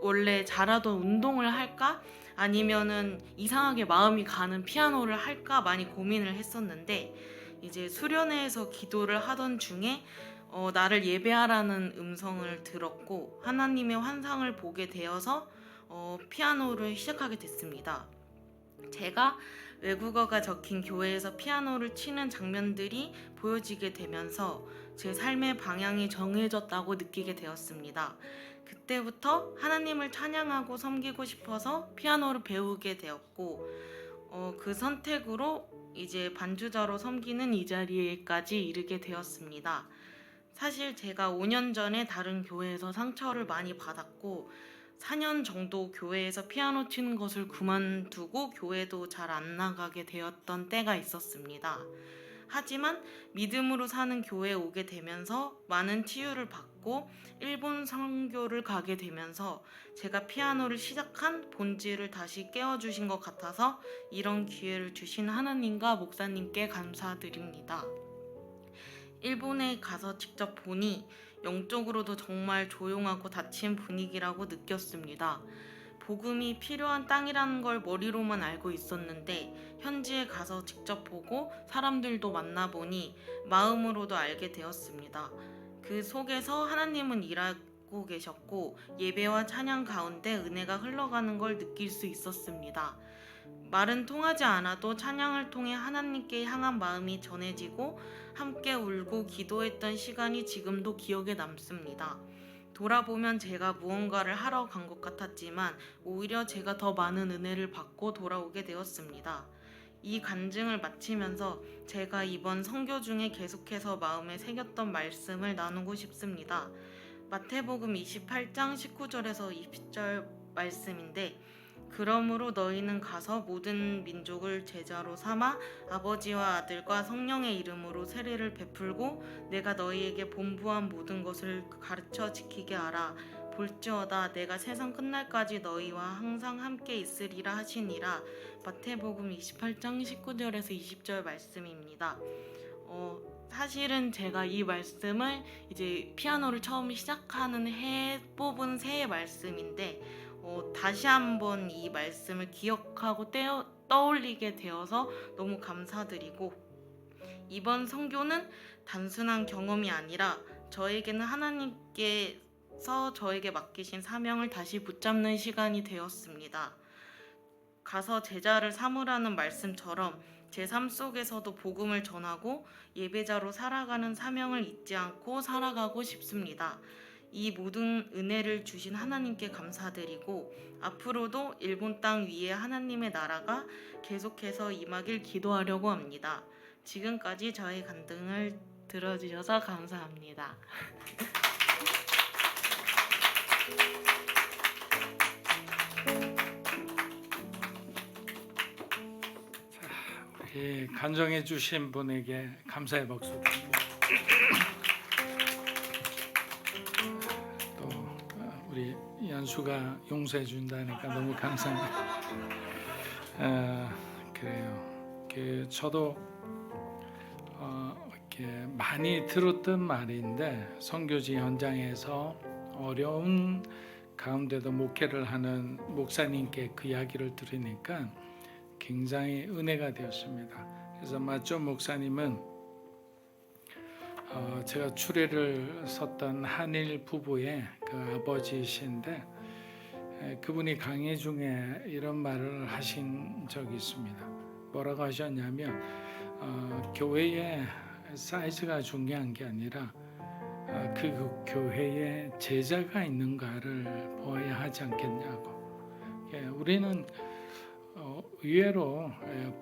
S4: 원래 잘하던 운동을 할까? 아니면은 이상하게 마음이 가는 피아노를 할까 많이 고민을 했었는데 이제 수련회에서 기도를 하던 중에 나를 예배하라는 음성을 들었고 하나님의 환상을 보게 되어서 피아노를 시작하게 됐습니다. 제가 외국어가 적힌 교회에서 피아노를 치는 장면들이 보여지게 되면서 제 삶의 방향이 정해졌다고 느끼게 되었습니다. 그때부터 하나님을 찬양하고 섬기고 싶어서 피아노를 배우게 되었고 그 선택으로 이제 반주자로 섬기는 이 자리에까지 이르게 되었습니다. 사실 제가 5년 전에 다른 교회에서 상처를 많이 받았고 4년 정도 교회에서 피아노 치는 것을 그만두고 교회도 잘 안 나가게 되었던 때가 있었습니다. 하지만 믿음으로 사는 교회에 오게 되면서 많은 치유를 받고 일본 선교를 가게 되면서 제가 피아노를 시작한 본질을 다시 깨워주신 것 같아서 이런 기회를 주신 하나님과 목사님께 감사드립니다. 일본에 가서 직접 보니 영적으로도 정말 조용하고 닫힌 분위기라고 느꼈습니다. 복음이 필요한 땅이라는 걸 머리로만 알고 있었는데 현지에 가서 직접 보고 사람들도 만나보니 마음으로도 알게 되었습니다. 그 속에서 하나님은 일하고 계셨고 예배와 찬양 가운데 은혜가 흘러가는 걸 느낄 수 있었습니다. 말은 통하지 않아도 찬양을 통해 하나님께 향한 마음이 전해지고 함께 울고 기도했던 시간이 지금도 기억에 남습니다. 돌아보면 제가 무언가를 하러 간 것 같았지만 오히려 제가 더 많은 은혜를 받고 돌아오게 되었습니다. 이 간증을 마치면서 제가 이번 선교 중에 계속해서 마음에 새겼던 말씀을 나누고 싶습니다. 마태복음 28장 19절에서 20절 말씀인데 그러므로 너희는 가서 모든 민족을 제자로 삼아 아버지와 아들과 성령의 이름으로 세례를 베풀고 내가 너희에게 본부한 모든 것을 가르쳐 지키게 하라. 볼지어다 내가 세상 끝날까지 너희와 항상 함께 있으리라 하시니라. 마태복음 28장 19절에서 20절 말씀입니다. 사실은 제가 이 말씀을 이제 피아노를 처음 시작하는 해에 뽑은 새해 말씀인데 다시 한번 이 말씀을 기억하고 떠올리게 되어서 너무 감사드리고, 이번 선교는 단순한 경험이 아니라 저에게는 하나님께서 저에게 맡기신 사명을 다시 붙잡는 시간이 되었습니다. 가서 제자를 삼으라는 말씀처럼 제 삶 속에서도 복음을 전하고 예배자로 살아가는 사명을 잊지 않고 살아가고 싶습니다. 이 모든 은혜를 주신 하나님께 감사드리고, 앞으로도 일본 땅 위에 하나님의 나라가 계속해서 임하길 기도하려고 합니다. 지금까지 저의 간증을 들어주셔서 감사합니다.
S5: 우리 간증해 주신 분에게 감사의 박수 드립니다. 또 우리 연수가 용서해 준다니까 너무 감사합니다. 그래요. 저도 이렇게 많이 들었던 말인데, 선교지 현장에서 어려운 가운데도 목회를 하는 목사님께 그 이야기를 들으니까 굉장히 은혜가 되었습니다. 그래서 마쪼 목사님은 제가 추례를 섰던 한일 부부의 그 아버지이신데, 그분이 강의 중에 이런 말을 하신 적이 있습니다. 뭐라고 하셨냐면, 교회의 사이즈가 중요한 게 아니라 그 교회에 제자가 있는가를 보아야 하지 않겠냐고. 우리는 의외로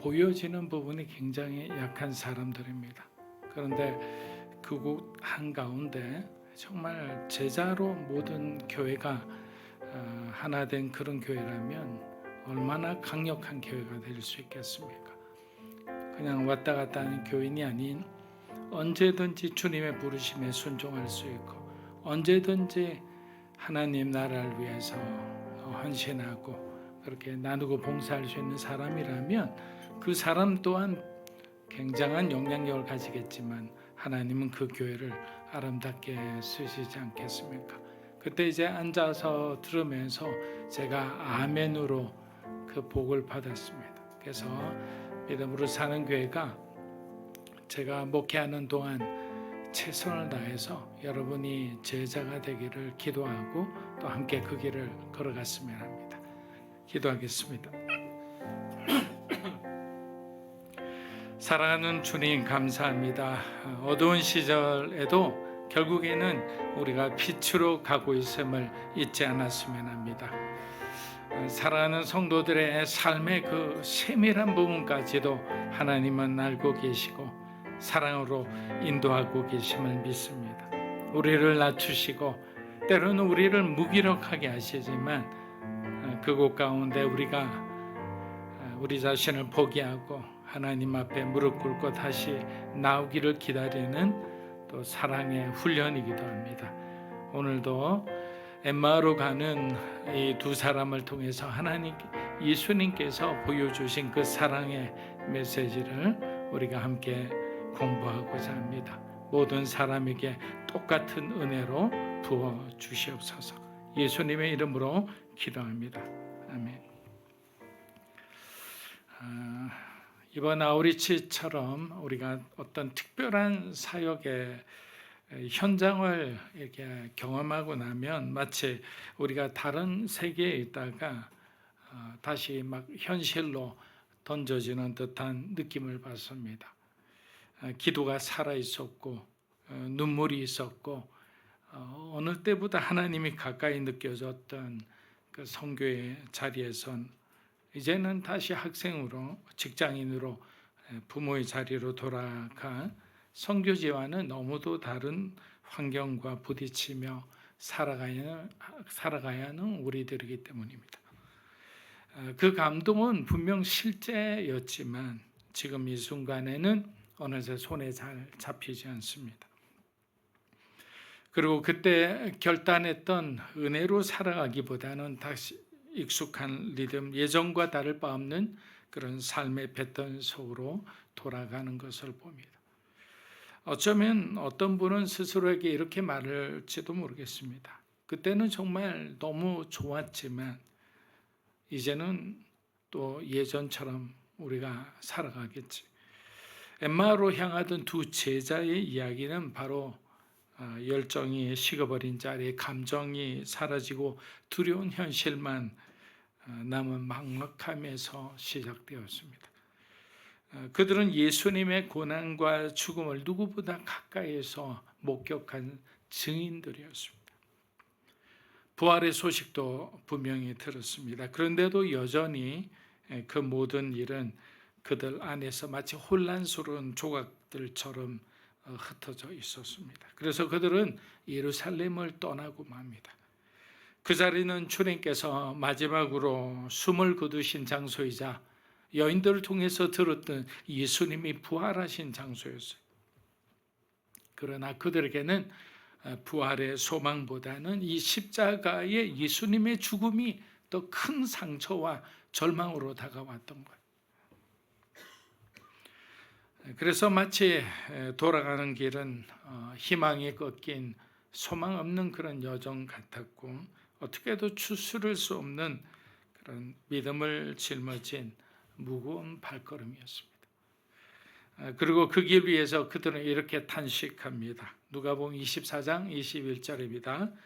S5: 보여지는 부분이 굉장히 약한 사람들입니다. 그런데 그곳 한가운데 정말 제자로 모든 교회가 하나 된 그런 교회라면 얼마나 강력한 교회가 될 수 있겠습니까? 그냥 왔다 갔다 하는 교인이 아닌, 언제든지 주님의 부르심에 순종할 수 있고, 언제든지 하나님 나라를 위해서 헌신하고 그렇게 나누고 봉사할 수 있는 사람이라면 그 사람 또한 굉장한 영향력을 가지겠지만 하나님은 그 교회를 아름답게 쓰시지 않겠습니까? 그때 이제 앉아서 들으면서 제가 아멘으로 그 복을 받았습니다. 그래서 믿음으로 사는 교회가 제가 목회하는 동안 최선을 다해서 여러분이 제자가 되기를 기도하고 또 함께 그 길을 걸어갔으면 합니다. 기도하겠습니다. 사랑하는 주님, 감사합니다. 어두운 시절에도 결국에는 우리가 빛으로 가고 있음을 잊지 않았으면 합니다. 사랑하는 성도들의 삶의 그 세밀한 부분까지도 하나님은 알고 계시고 사랑으로 인도하고 계심을 믿습니다. 우리를 낮추시고 때로는 우리를 무기력하게 하시지만 그곳 가운데 우리가 우리 자신을 포기하고 하나님 앞에 무릎 꿇고 다시 나오기를 기다리는 또 사랑의 훈련이기도 합니다. 오늘도 엠마오로 가는 이 두 사람을 통해서 하나님 예수님께서 보여주신 그 사랑의 메시지를 우리가 함께 공부하고자 합니다. 모든 사람에게 똑같은 은혜로 부어 주시옵소서. 예수님의 이름으로 기도합니다. 아멘. 이번 아우리치처럼 우리가 어떤 특별한 사역의 현장을 이렇게 경험하고 나면 마치 우리가 다른 세계에 있다가 다시 막 현실로 던져지는 듯한 느낌을 받습니다. 기도가 살아 있었고 눈물이 있었고 어느 때보다 하나님이 가까이 느껴졌던 그 선교의 자리에선 이제는 다시 학생으로 직장인으로 부모의 자리로 돌아가 선교지와는 너무도 다른 환경과 부딪히며 살아가야 하는 우리들이기 때문입니다. 그 감동은 분명 실제였지만 지금 이 순간에는 어느새 손에 잘 잡히지 않습니다. 그리고 그때 결단했던 은혜로 살아가기보다는 다시 익숙한 리듬, 예전과 다를 바 없는 그런 삶의 패턴 속으로 돌아가는 것을 봅니다. 어쩌면 어떤 분은 스스로에게 이렇게 말할지도 모르겠습니다. 그때는 정말 너무 좋았지만 이제는 또 예전처럼 우리가 살아가겠지. 엠마오로 향하던 두 제자의 이야기는 바로 열정이 식어버린 자리에 감정이 사라지고 두려운 현실만 남은 막막함에서 시작되었습니다. 그들은 예수님의 고난과 죽음을 누구보다 가까이에서 목격한 증인들이었습니다. 부활의 소식도 분명히 들었습니다. 그런데도 여전히 그 모든 일은 그들 안에서 마치 혼란스러운 조각들처럼 흩어져 있었습니다. 그래서 그들은 예루살렘을 떠나고 맙니다. 그 자리는 주님께서 마지막으로 숨을 거두신 장소이자 여인들을 통해서 들었던 예수님이 부활하신 장소였어요. 그러나 그들에게는 부활의 소망보다는 이 십자가의 예수님의 죽음이 더 큰 상처와 절망으로 다가왔던 거예요. 그래서 마치 돌아가는 길은 희망이 꺾인 소망 없는 그런 여정 같았고, 어떻게 해도 추스를 수 없는 그런 믿음을 짊어진 무거운 발걸음이었습니다. 그리고 그 길 위에서 그들은 이렇게 탄식합니다. 누가복음 24장 21절입니다.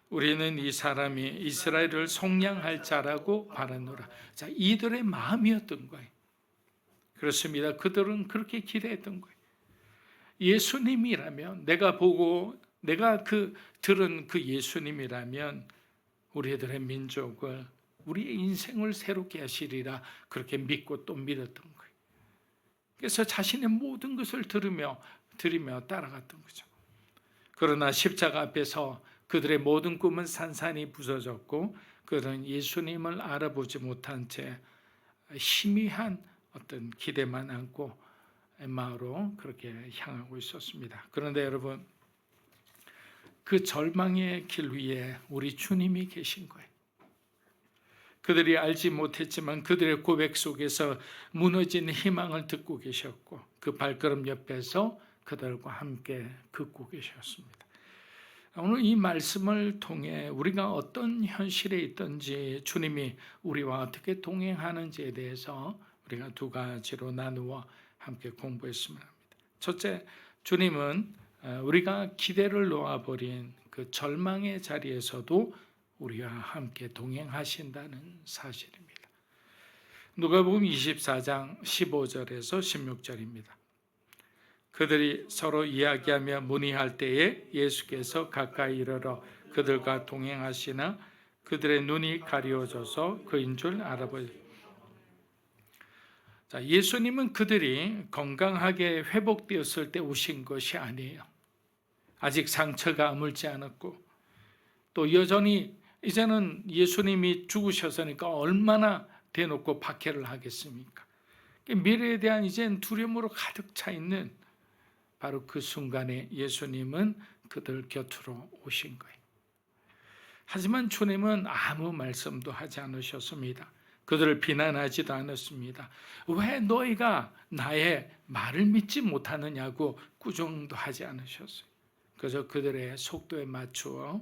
S5: 우리는 이 사람이 이스라엘을 속량할 자라고 바라노라. 자, 이들의 마음이었던 거예요. 그렇습니다. 그들은 그렇게 기대했던 거예요. 예수님이라면, 내가 들은 그 예수님이라면 우리들의 민족을, 우리의 인생을 새롭게 하시리라, 그렇게 믿고 또 믿었던 거예요. 그래서 자신의 모든 것을 드리며 따라갔던 거죠. 그러나 십자가 앞에서 그들의 모든 꿈은 산산이 부서졌고, 그들은 예수님을 알아보지 못한 채 희미한 어떤 기대만 안고 엠마오로 그렇게 향하고 있었습니다. 그런데 여러분, 그 절망의 길 위에 우리 주님이 계신 거예요. 그들이 알지 못했지만 그들의 고백 속에서 무너진 희망을 듣고 계셨고, 그 발걸음 옆에서 그들과 함께 걷고 계셨습니다. 오늘 이 말씀을 통해 우리가 어떤 현실에 있든지 주님이 우리와 어떻게 동행하는지에 대해서 우리가 두 가지로 나누어 함께 공부했으면 합니다. 첫째, 주님은 우리가 기대를 놓아버린 그 절망의 자리에서도 우리와 함께 동행하신다는 사실입니다. 누가복음 24장 15절에서 16절입니다. 그들이 서로 이야기하며 문의할 때에 예수께서 가까이 이르러 그들과 동행하시나 그들의 눈이 가리워져서 그인 줄 알아보였습니다. 자, 예수님은 그들이 건강하게 회복되었을 때 오신 것이 아니에요. 아직 상처가 아물지 않았고, 또 여전히 이제는 예수님이 죽으셨으니까 얼마나 대놓고 박해를 하겠습니까? 미래에 대한 이젠 두려움으로 가득 차 있는 바로 그 순간에 예수님은 그들 곁으로 오신 거예요. 하지만 주님은 아무 말씀도 하지 않으셨습니다. 그들을 비난하지도 않았습니다. 왜 너희가 나의 말을 믿지 못하느냐고 꾸중도 하지 않으셨어요. 그래서 그들의 속도에 맞추어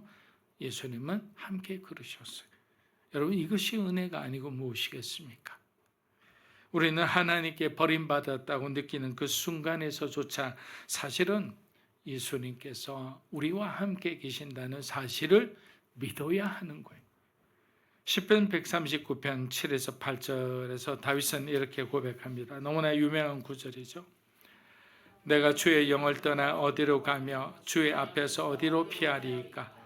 S5: 예수님은 함께 걸으셨어요. 여러분, 이것이 은혜가 아니고 무엇이겠습니까? 우리는 하나님께 버림받았다고 느끼는 그 순간에서조차 사실은 예수님께서 우리와 함께 계신다는 사실을 믿어야 하는 거예요. 시편 139편 7에서 8절에서 다윗은 이렇게 고백합니다. 너무나 유명한 구절이죠. 내가 주의 영을 떠나 어디로 가며 주의 앞에서 어디로 피하리이까?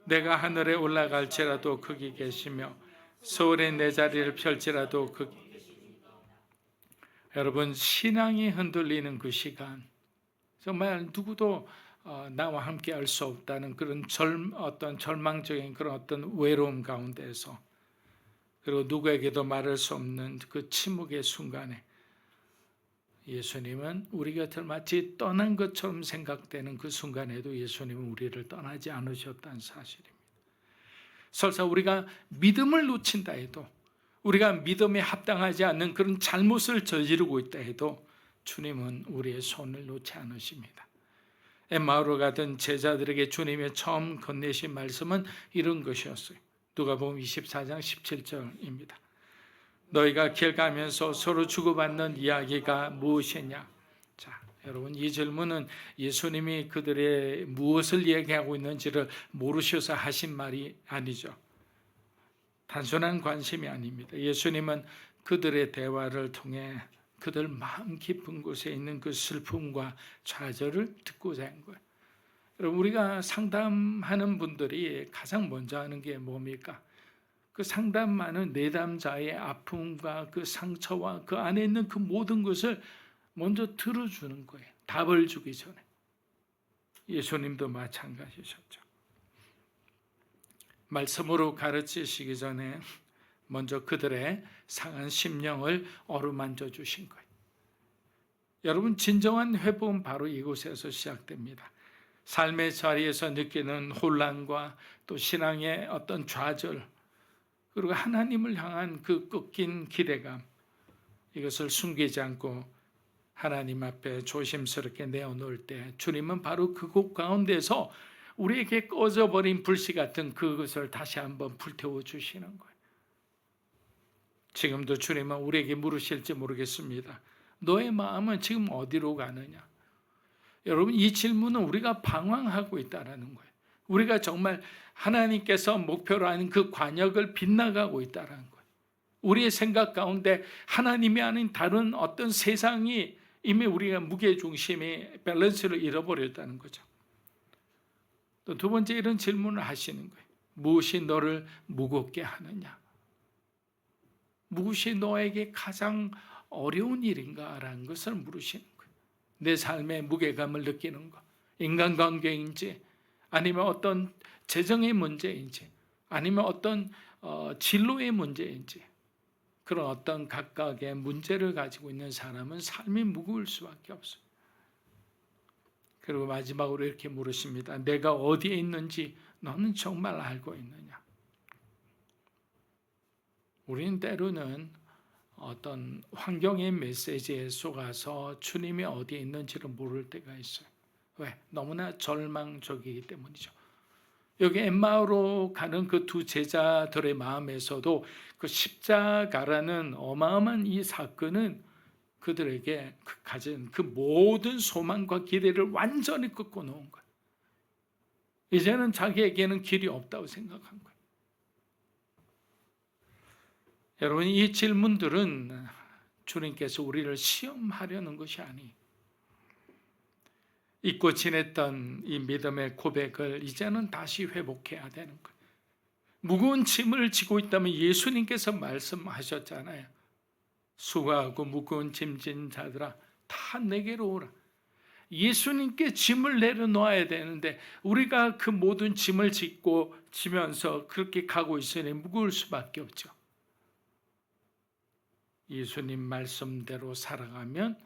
S5: 내가 하늘에 올라갈지라도 거기 계시며 서울에 내 자리를 펼지라도 거기. 여러분, 신앙이 흔들리는 그 시간, 정말 누구도 나와 함께 할 수 없다는 그런 어떤 절망적인 그런 어떤 외로움 가운데서, 그리고 누구에게도 말할 수 없는 그 침묵의 순간에 예수님은 우리 곁을 마치 떠난 것처럼 생각되는 그 순간에도 예수님은 우리를 떠나지 않으셨다는 사실입니다. 설사 우리가 믿음을 놓친다 해도, 우리가 믿음에 합당하지 않는 그런 잘못을 저지르고 있다 해도 주님은 우리의 손을 놓지 않으십니다. 엠마오로 가던 제자들에게 주님의 처음 건네신 말씀은 이런 것이었어요. 누가복음 24장 17절입니다. 너희가 길 가면서 서로 주고받는 이야기가 무엇이냐? 자, 여러분 이 질문은 예수님이 그들의 무엇을 얘기하고 있는지를 모르셔서 하신 말이 아니죠. 단순한 관심이 아닙니다. 예수님은 그들의 대화를 통해 그들 마음 깊은 곳에 있는 그 슬픔과 좌절을 듣고자 한 거예요. 여러분 우리가 상담하는 분들이 가장 먼저 하는 게 뭡니까? 그 상담하는 내담자의 아픔과 그 상처와 그 안에 있는 그 모든 것을 먼저 들어주는 거예요. 답을 주기 전에. 예수님도 마찬가지셨죠. 말씀으로 가르치시기 전에 먼저 그들의 상한 심령을 어루만져 주신 거예요. 여러분 진정한 회복은 바로 이곳에서 시작됩니다. 삶의 자리에서 느끼는 혼란과 또 신앙의 어떤 좌절, 그리고 하나님을 향한 그 꺾인 기대감, 이것을 숨기지 않고 하나님 앞에 조심스럽게 내어놓을 때 주님은 바로 그곳 가운데서 우리에게 꺼져버린 불씨 같은 그것을 다시 한번 불태워 주시는 거예요. 지금도 주님은 우리에게 물으실지 모르겠습니다. 너의 마음은 지금 어디로 가느냐? 여러분 이 질문은 우리가 방황하고 있다는 거예요. 우리가 정말 하나님께서 목표로 하는 그 관역을 빗나가고 있다는 거예요. 우리의 생각 가운데 하나님이 아닌 다른 어떤 세상이 이미 우리가 무게중심의 밸런스를 잃어버렸다는 거죠. 또 두 번째 이런 질문을 하시는 거예요. 무엇이 너를 무겁게 하느냐? 무엇이 너에게 가장 어려운 일인가라는 것을 물으시는 거예요. 내 삶의 무게감을 느끼는 것, 인간관계인지 아니면 어떤 재정의 문제인지 아니면 어떤 진로의 문제인지 그런 어떤 각각의 문제를 가지고 있는 사람은 삶이 무거울 수밖에 없어요. 그리고 마지막으로 이렇게 물으십니다. 내가 어디에 있는지 너는 정말 알고 있느냐? 우리는 때로는 어떤 환경의 메시지에 속아서 주님이 어디에 있는지를 모를 때가 있어요. 왜? 너무나 절망적이기 때문이죠. 여기 엠마오로 가는 그 두 제자들의 마음에서도 그 십자가라는 어마어마한 이 사건은 그들에게 가진 그 모든 소망과 기대를 완전히 꺾고 놓은 거예요. 이제는 자기에게는 길이 없다고 생각한 거예요. 여러분 이 질문들은 주님께서 우리를 시험하려는 것이 아니에요. 잊고 지냈던 이 믿음의 고백을 이제는 다시 회복해야 되는 거예요. 무거운 짐을 지고 있다면 예수님께서 말씀하셨잖아요. 수고하고 무거운 짐진 자들아 다 내게로 오라. 예수님께 짐을 내려놓아야 되는데 우리가 그 모든 짐을 짓고 지면서 그렇게 가고 있으니 무거울 수밖에 없죠. 예수님 말씀대로 살아가면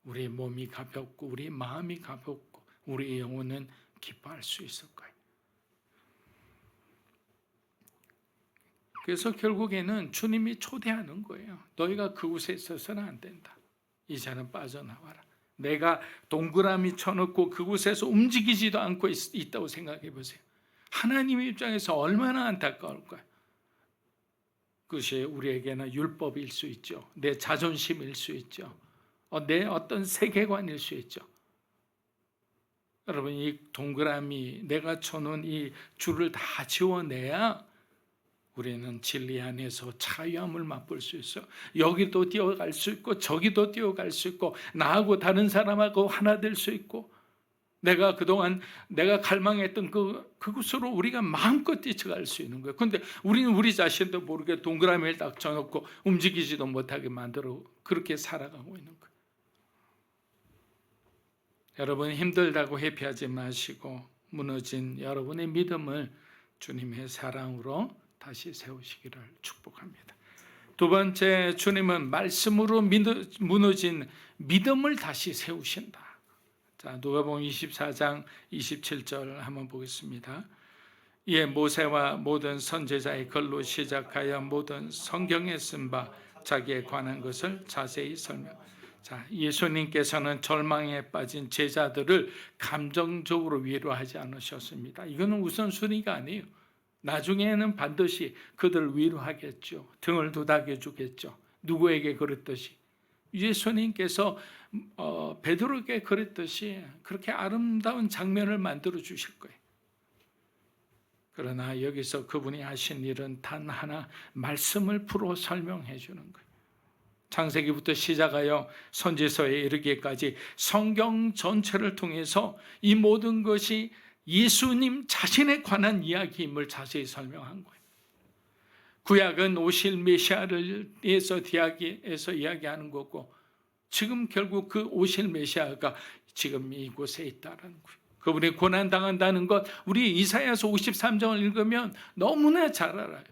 S5: 우리의 몸이 가볍고 우리의 마음이 가볍고 우리의 영혼은 기뻐할 수 있을 거예요. 그래서 결국에는 주님이 초대하는 거예요. 너희가 그곳에 있어서는 안 된다. 이제는 빠져나와라. 내가 동그라미 쳐놓고 그곳에서 움직이지도 않고 있다고 생각해 보세요. 하나님의 입장에서 얼마나 안타까울까요? 그것이 우리에게는 율법일 수 있죠. 내 자존심일 수 있죠. 내 어떤 세계관일 수 있죠. 여러분 이 동그라미 내가 쳐놓은 이 줄을 다 지워내야 우리는 진리 안에서 자유함을 맛볼 수 있어. 여기도 뛰어갈 수 있고 저기도 뛰어갈 수 있고 나하고 다른 사람하고 하나 될 수 있고 내가 그동안 내가 갈망했던 그곳으로 우리가 마음껏 뛰쳐갈 수 있는 거예요. 그런데 우리는 우리 자신도 모르게 동그라미를 딱 쳐놓고 움직이지도 못하게 만들어 그렇게 살아가고 있는 거예요. 여러분 힘들다고 회피하지 마시고 무너진 여러분의 믿음을 주님의 사랑으로 다시 세우시기를 축복합니다. 두 번째, 주님은 말씀으로 무너진 믿음을 다시 세우신다. 자, 누가복음 24장 27절 한번 보겠습니다. 이에 모세와 모든 선지자의 글로 시작하여 모든 성경에 쓴 바 자기에 관한 것을 자세히 설명. 자, 예수님께서는 절망에 빠진 제자들을 감정적으로 위로하지 않으셨습니다. 이거는 우선순위가 아니에요. 나중에는 반드시 그들을 위로하겠죠. 등을 도닥여 주겠죠. 누구에게 그랬듯이 예수님께서 베드로에게 그랬듯이 그렇게 아름다운 장면을 만들어 주실 거예요. 그러나 여기서 그분이 하신 일은 단 하나, 말씀을 풀어 설명해 주는 거예요. 창세기부터 시작하여 선지서에 이르기까지 성경 전체를 통해서 이 모든 것이 예수님 자신에 관한 이야기임을 자세히 설명한 거예요. 구약은 오실 메시아를 위해서 이야기하는 거고, 지금 결국 그 오실 메시아가 지금 이곳에 있다는 거예요. 그분이 고난당한다는 것, 우리 이사야서 53장을 읽으면 너무나 잘 알아요.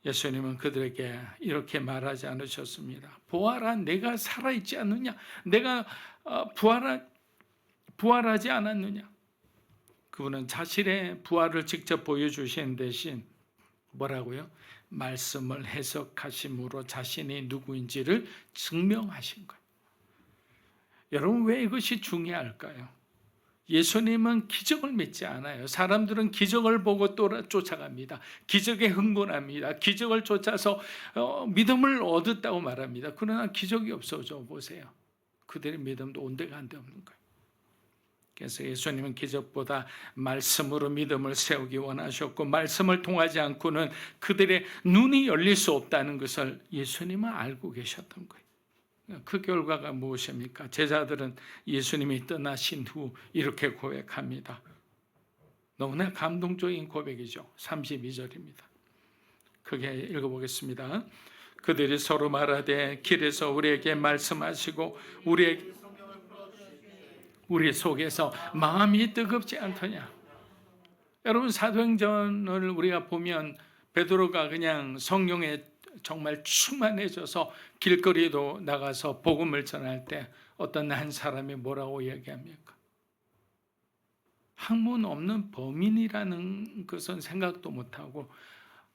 S5: 예수님은 그들에게 이렇게 말하지 않으셨습니다. 보아라, 내가 살아있지 않느냐? 내가 부활하지 않았느냐? 그분은 자신의 부활을 직접 보여주신 대신 뭐라고요? 말씀을 해석하심으로 자신이 누구인지를 증명하신 거예요. 여러분, 왜 이것이 중요할까요? 예수님은 기적을 믿지 않아요. 사람들은 기적을 보고 쫓아갑니다. 기적에 흥분합니다. 기적을 쫓아서 믿음을 얻었다고 말합니다. 그러나 기적이 없어져 보세요. 그들의 믿음도 온데간데 없는 거예요. 그래서 예수님은 기적보다 말씀으로 믿음을 세우기 원하셨고, 말씀을 통하지 않고는 그들의 눈이 열릴 수 없다는 것을 예수님은 알고 계셨던 거예요. 그 결과가 무엇입니까? 제자들은 예수님이 떠나신 후 이렇게 고백합니다. 너무나 감동적인 고백이죠. 32절입니다. 크게 읽어보겠습니다. 그들이 서로 말하되 길에서 우리에게 말씀하시고 우리 속에서 마음이 뜨겁지 않더냐. 여러분, 사도행전을 우리가 보면 베드로가 그냥 성령에 정말 충만해져서 길거리도 나가서 복음을 전할 때 어떤 한 사람이 뭐라고 이야기합니까? 학문 없는 범인이라는 것은 생각도 못하고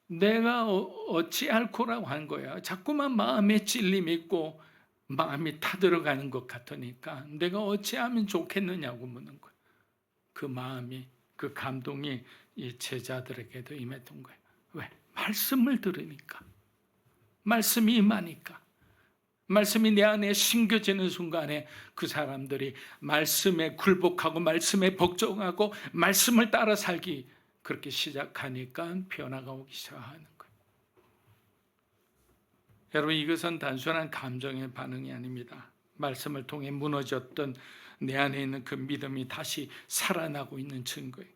S5: 내가 어찌할꼬라고 한 거야. 자꾸만 마음에 찔림이 있고 마음이 타들어가는 것 같으니까 내가 어찌하면 좋겠느냐고 묻는 거예요. 그 마음이, 그 감동이 이 제자들에게도 임했던 거예요. 왜? 말씀을 들으니까, 말씀이 임하니까, 말씀이 내 안에 심겨지는 순간에 그 사람들이 말씀에 굴복하고 말씀에 복종하고 말씀을 따라 살기 그렇게 시작하니까 변화가 오기 시작하는 거예요. 여러분, 이것은 단순한 감정의 반응이 아닙니다. 말씀을 통해 무너졌던 내 안에 있는 그 믿음이 다시 살아나고 있는 증거예요.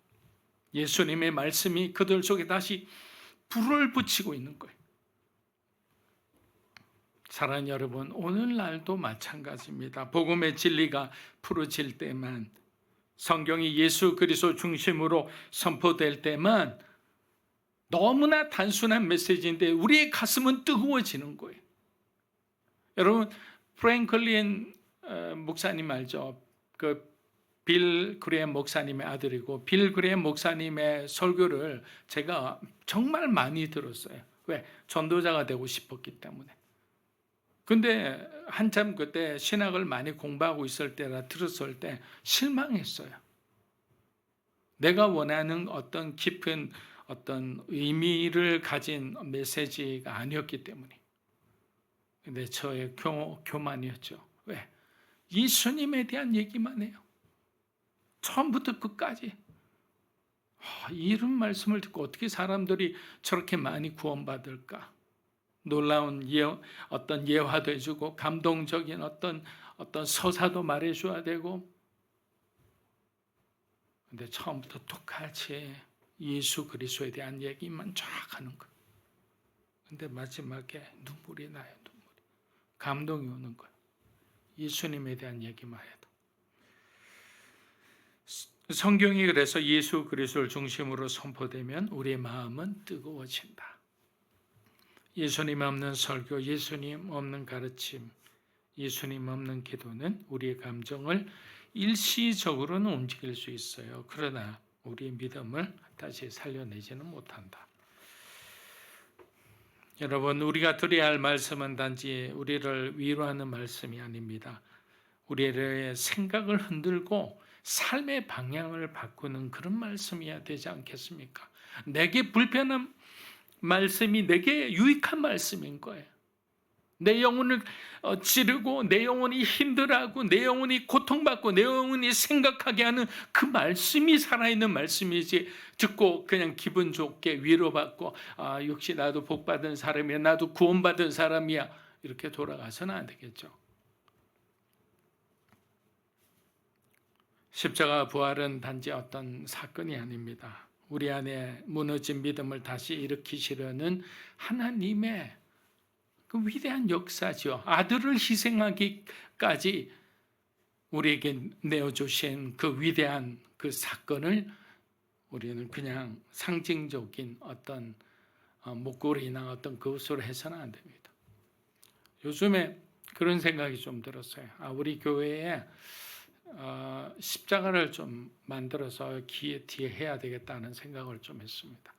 S5: 예수님의 말씀이 그들 속에 다시 불을 붙이고 있는 거예요. 사랑하는 여러분, 오늘날도 마찬가지입니다. 복음의 진리가 풀어질 때만, 성경이 예수 그리스도 중심으로 선포될 때만 너무나 단순한 메시지인데 우리의 가슴은 뜨거워지는 거예요. 여러분, 프랭클린 목사님 알죠? 그 빌 그레이엄 목사님의 아들이고, 빌 그레이엄 목사님의 설교를 제가 정말 많이 들었어요. 왜? 전도자가 되고 싶었기 때문에. 근데 한참 그때 신학을 많이 공부하고 있을 때라 들었을 때 실망했어요. 내가 원하는 어떤 깊은 어떤 의미를 가진 메시지가 아니었기 때문에. 근데 저의 교만이었죠. 왜? 예수님에 대한 얘기만 해요. 처음부터 끝까지. 이런 말씀을 듣고 어떻게 사람들이 저렇게 많이 구원받을까? 놀라운 어떤 예화도 해주고 감동적인 어떤 서사도 말해줘야 되고. 근데 처음부터 똑같이 예수 그리스도에 대한 얘기만 쫙 하는 거예요. 근데 마지막에 눈물이 나요. 감동이 오는 거예요. 예수님에 대한 얘기만 해도. 성경이 그래서 예수 그리스도를 중심으로 선포되면 우리의 마음은 뜨거워진다. 예수님 없는 설교, 예수님 없는 가르침, 예수님 없는 기도는 우리의 감정을 일시적으로는 움직일 수 있어요. 그러나 우리의 믿음을 다시 살려내지는 못한다. 여러분, 우리가 드려야 할 말씀은 단지 우리를 위로하는 말씀이 아닙니다. 우리의 생각을 흔들고 삶의 방향을 바꾸는 그런 말씀이어야 되지 않겠습니까? 내게 불편한 말씀이 내게 유익한 말씀인 거예요. 내 영혼을 찌르고 내 영혼이 힘들어하고 내 영혼이 고통받고 내 영혼이 생각하게 하는 그 말씀이 살아있는 말씀이지, 듣고 그냥 기분 좋게 위로받고 역시 나도 복받은 사람이야, 나도 구원받은 사람이야, 이렇게 돌아가서는 안 되겠죠. 십자가 부활은 단지 어떤 사건이 아닙니다. 우리 안에 무너진 믿음을 다시 일으키시려는 하나님의 그 위대한 역사죠. 아들을 희생하기까지 우리에게 내어주신 그 위대한 그 사건을 우리는 그냥 상징적인 어떤 목걸이나 어떤 그것으로 해서는 안 됩니다. 요즘에 그런 생각이 좀 들었어요. 우리 교회에 십자가를 좀 만들어서 뒤에 해야 되겠다는 생각을 좀 했습니다.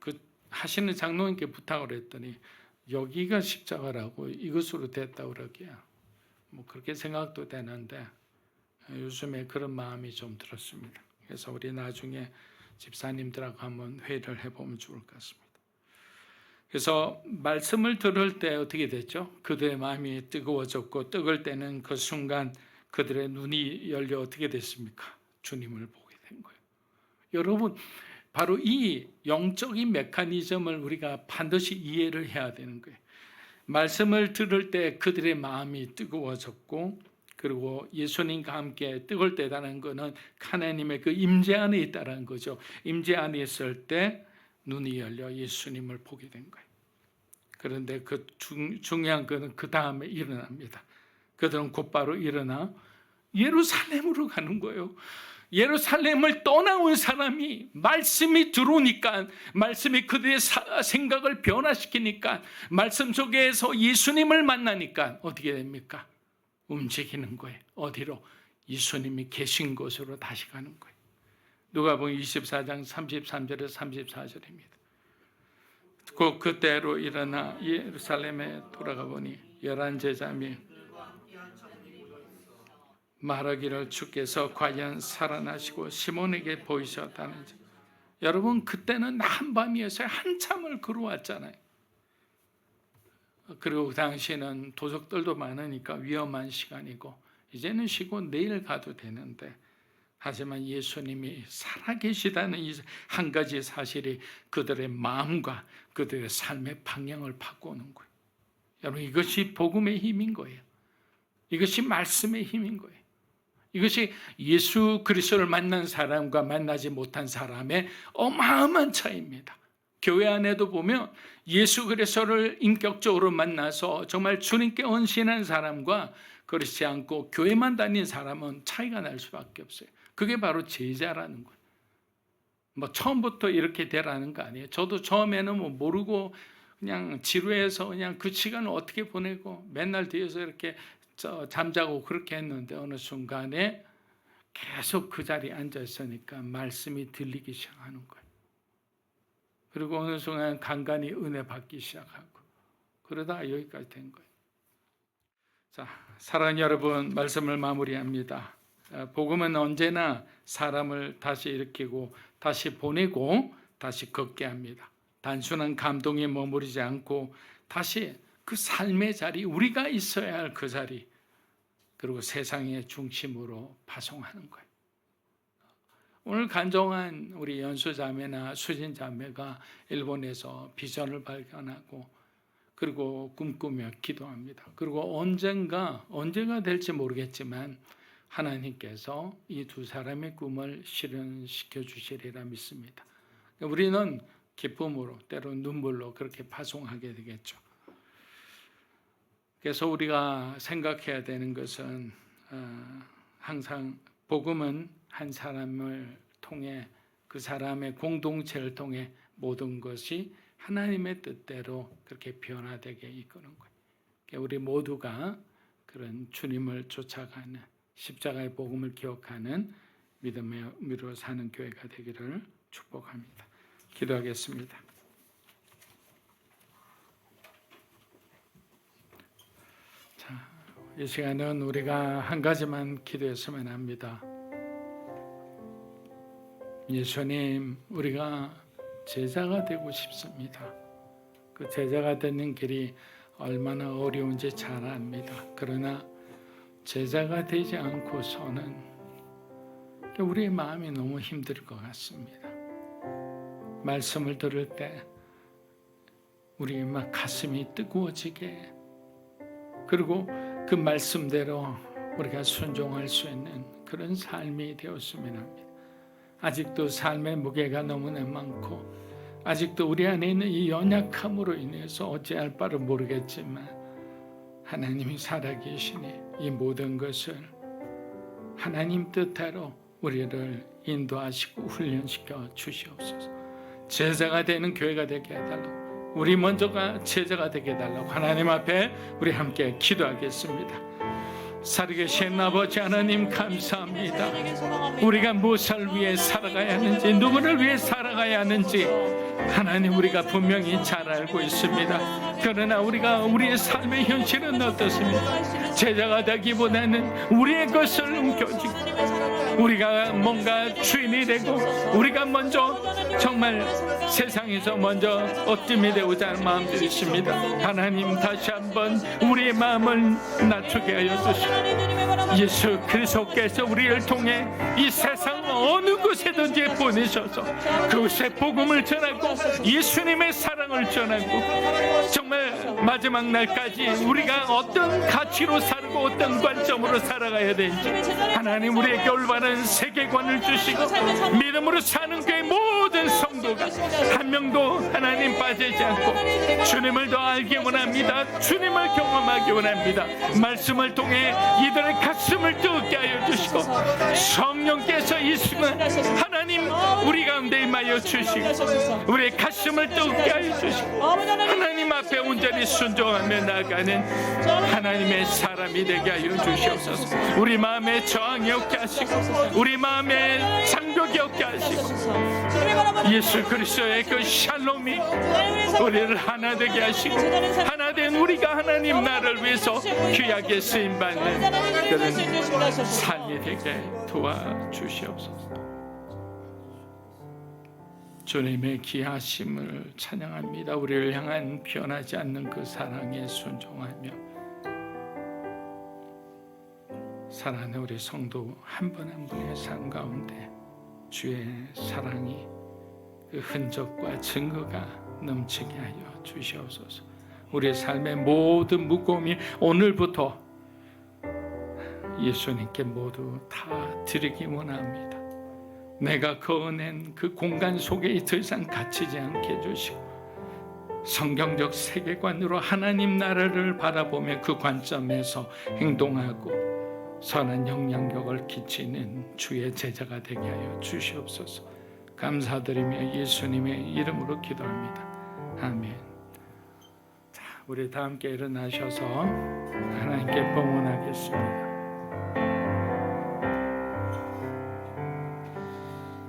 S5: 그 하시는 장로님께 부탁을 했더니 여기가 십자가라고 이것으로 됐다고 그러게요. 뭐 그렇게 생각도 되는데 요즘에 그런 마음이 좀 들었습니다. 그래서 우리 나중에 집사님들하고 한번 회의를 해보면 좋을 것 같습니다. 그래서 말씀을 들을 때 어떻게 됐죠? 그들의 마음이 뜨거워졌고, 뜨거울 때는 그 순간 그들의 눈이 열려 어떻게 됐습니까? 주님을 보게 된 거예요. 여러분, 바로 이 영적인 메커니즘을 우리가 반드시 이해를 해야 되는 거예요. 말씀을 들을 때 그들의 마음이 뜨거워졌고, 그리고 예수님과 함께 뜨거울 때라는 것은 하나님의 그 임재 안에 있다는 거죠. 임재 안에 있을 때 눈이 열려 예수님을 보게 된 거예요. 그런데 그 중요한 것은 그 다음에 일어납니다. 그들은 곧바로 일어나 예루살렘으로 가는 거예요. 예루살렘을 떠나온 사람이 말씀이 들어오니까, 말씀이 그들의 생각을 변화시키니까, 말씀 속에서 예수님을 만나니까 어떻게 됩니까? 움직이는 거예요. 어디로? 예수님이 계신 곳으로 다시 가는 거예요. 누가복음 24장 33절에서 34절입니다. 그때로 일어나 예루살렘에 돌아가 보니 11 제자며 말하기를 주께서 과연 살아나시고 시몬에게 보이셨다는지. 여러분, 그때는 한밤이었어요. 한참을 걸어왔잖아요. 그리고 그 당시에는 도적들도 많으니까 위험한 시간이고, 이제는 쉬고 내일 가도 되는데, 하지만 예수님이 살아계시다는 이 한 가지 사실이 그들의 마음과 그들의 삶의 방향을 바꾸는 거예요. 여러분, 이것이 복음의 힘인 거예요. 이것이 말씀의 힘인 거예요. 이것이 예수 그리스도를 만난 사람과 만나지 못한 사람의 어마어마한 차이입니다. 교회 안에도 보면 예수 그리스도를 인격적으로 만나서 정말 주님께 헌신한 사람과 그렇지 않고 교회만 다닌 사람은 차이가 날 수밖에 없어요. 그게 바로 제자라는 거예요. 뭐 처음부터 이렇게 되라는 거 아니에요. 저도 처음에는 뭐 모르고 그냥 지루해서 그냥 그 시간을 어떻게 보내고 맨날 뒤에서 이렇게 잠자고 그렇게 했는데, 어느 순간에 계속 그 자리에 앉아 있으니까 말씀이 들리기 시작하는 거예요. 그리고 어느 순간 간간히 은혜 받기 시작하고, 그러다가 여기까지 된 거예요. 자, 사랑하는 여러분, 말씀을 마무리합니다. 복음은 언제나 사람을 다시 일으키고 다시 보내고 다시 걷게 합니다. 단순한 감동에 머무르지 않고 다시 그 삶의 자리, 우리가 있어야 할 그 자리, 그리고 세상의 중심으로 파송하는 거예요. 오늘 간종한 우리 연수자매나 수진자매가 일본에서 비전을 발견하고 그리고 꿈꾸며 기도합니다. 그리고 언제가 될지 모르겠지만 하나님께서 이 두 사람의 꿈을 실현시켜 주시리라 믿습니다. 우리는 기쁨으로, 때로 눈물로 그렇게 파송하게 되겠죠. 그래서 우리가 생각해야 되는 것은 항상 복음은 한 사람을 통해, 그 사람의 공동체를 통해 모든 것이 하나님의 뜻대로 그렇게 변화되게 이끄는 거예요. 우리 모두가 그런 주님을 쫓아가는, 십자가의 복음을 기억하는 믿음의 의미로 사는 교회가 되기를 축복합니다. 기도하겠습니다. 이 시간은 우리가 한 가지만 기도했으면 합니다. 예수님, 우리가 제자가 되고 싶습니다. 그 제자가 되는 길이 얼마나 어려운지 잘 압니다. 그러나 제자가 되지 않고서는 우리의 마음이 너무 힘들 것 같습니다. 말씀을 들을 때 우리 막 가슴이 뜨거워지게, 그리고 그 말씀대로 우리가 순종할 수 있는 그런 삶이 되었으면 합니다. 아직도 삶의 무게가 너무나 많고, 아직도 우리 안에 있는 이 연약함으로 인해서 어찌할 바를 모르겠지만, 하나님이 살아계시니 이 모든 것을 하나님 뜻대로 우리를 인도하시고 훈련시켜 주시옵소서. 제자가 되는 교회가 되게 해달라고, 우리 먼저가 제자가 되게 해달라고 하나님 앞에 우리 함께 기도하겠습니다. 살아계신 아버지 하나님, 감사합니다. 우리가 무엇을 위해 살아가야 하는지, 누구를 위해 살아가야 하는지 하나님, 우리가 분명히 잘 알고 있습니다. 그러나 우리의 삶의 현실은 어떻습니까? 제자가 되기보다는 우리의 것을 움켜쥐고, 우리가 뭔가 주인이 되고, 우리가 먼저 정말 세상에서 먼저 어뜸이 되고자 하는 마음들이 있습니다. 하나님, 다시 한번 우리의 마음을 낮추게 하여 주시고, 예수 그리스도께서 우리를 통해 이 세상 어느 곳에든지 보내셔서 그곳에 복음을 전하고 예수님의 사랑을 전하고, 정말 마지막 날까지 우리가 어떤 가치로 살고 어떤 관점으로 살아가야 되는지 하나님 우리에게 올바른 세계관을 주시고, 믿음으로 사는 그의 모든 성도가 한 명도 하나님 빠지지 않고 주님을 더 알기 원합니다. 주님을 경험하기 원합니다. 말씀을 통해 이들의 가슴을 뜨겁게 하여 주시고, 성령께서 이 순간 하나님 우리 가운데 임하여 주시고, 우리의 가슴을 뜨겁게 하여 주시고, 하나님 앞에 온전히 순종하며 나아가는 하나님의 사람이 되게 하여 주시옵소서. 우리 마음에 저항이 없게 하시고, 우리 마음에 장벽이 없게 하시고, 예수 그리스도의 그 샬롬이 우리를 하나 되게 하시고, 하나 된 우리가 하나님 나라를 위해서 귀하게 쓰임받는 그런 삶이 되게 도와주시옵소서. 주님의 귀하심을 찬양합니다. 우리를 향한 변하지 않는 그 사랑에 순종하며 사랑하는 우리 성도 한 분 한 분의 삶 가운데 주의 사랑이 그 흔적과 증거가 넘치게 하여 주시옵소서. 우리의 삶의 모든 무거움이 오늘부터 예수님께 모두 다 드리기 원합니다. 내가 거어낸 그 공간 속에 더 이상 갇히지 않게 해주시고, 성경적 세계관으로 하나님 나라를 바라보며 그 관점에서 행동하고 선한 영향력을 끼치는 주의 제자가 되게 하여 주시옵소서. 감사드리며 예수님의 이름으로 기도합니다. 아멘. 자, 우리 다 함께 일어나셔서 하나님께 봉헌하겠습니다.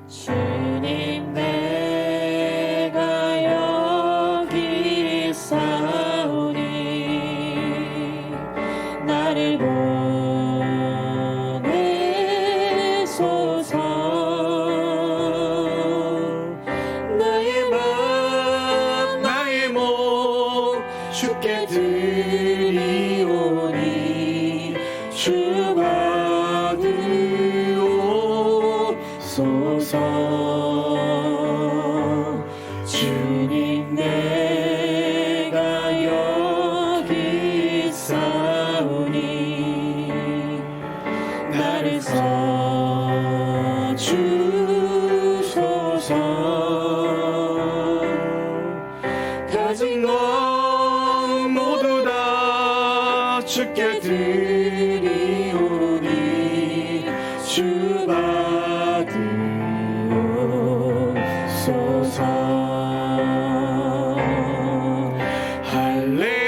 S1: 주님, 내가 여기 있사오니 나를 보내소서. 나의 몸 주께 드리오니 주 받으옵소서. 주님, 내가 여기 있사오니 나를 써주소서. 가진 것 모두 다 주께 드리오니 주 받으옵소서. 할렐루야.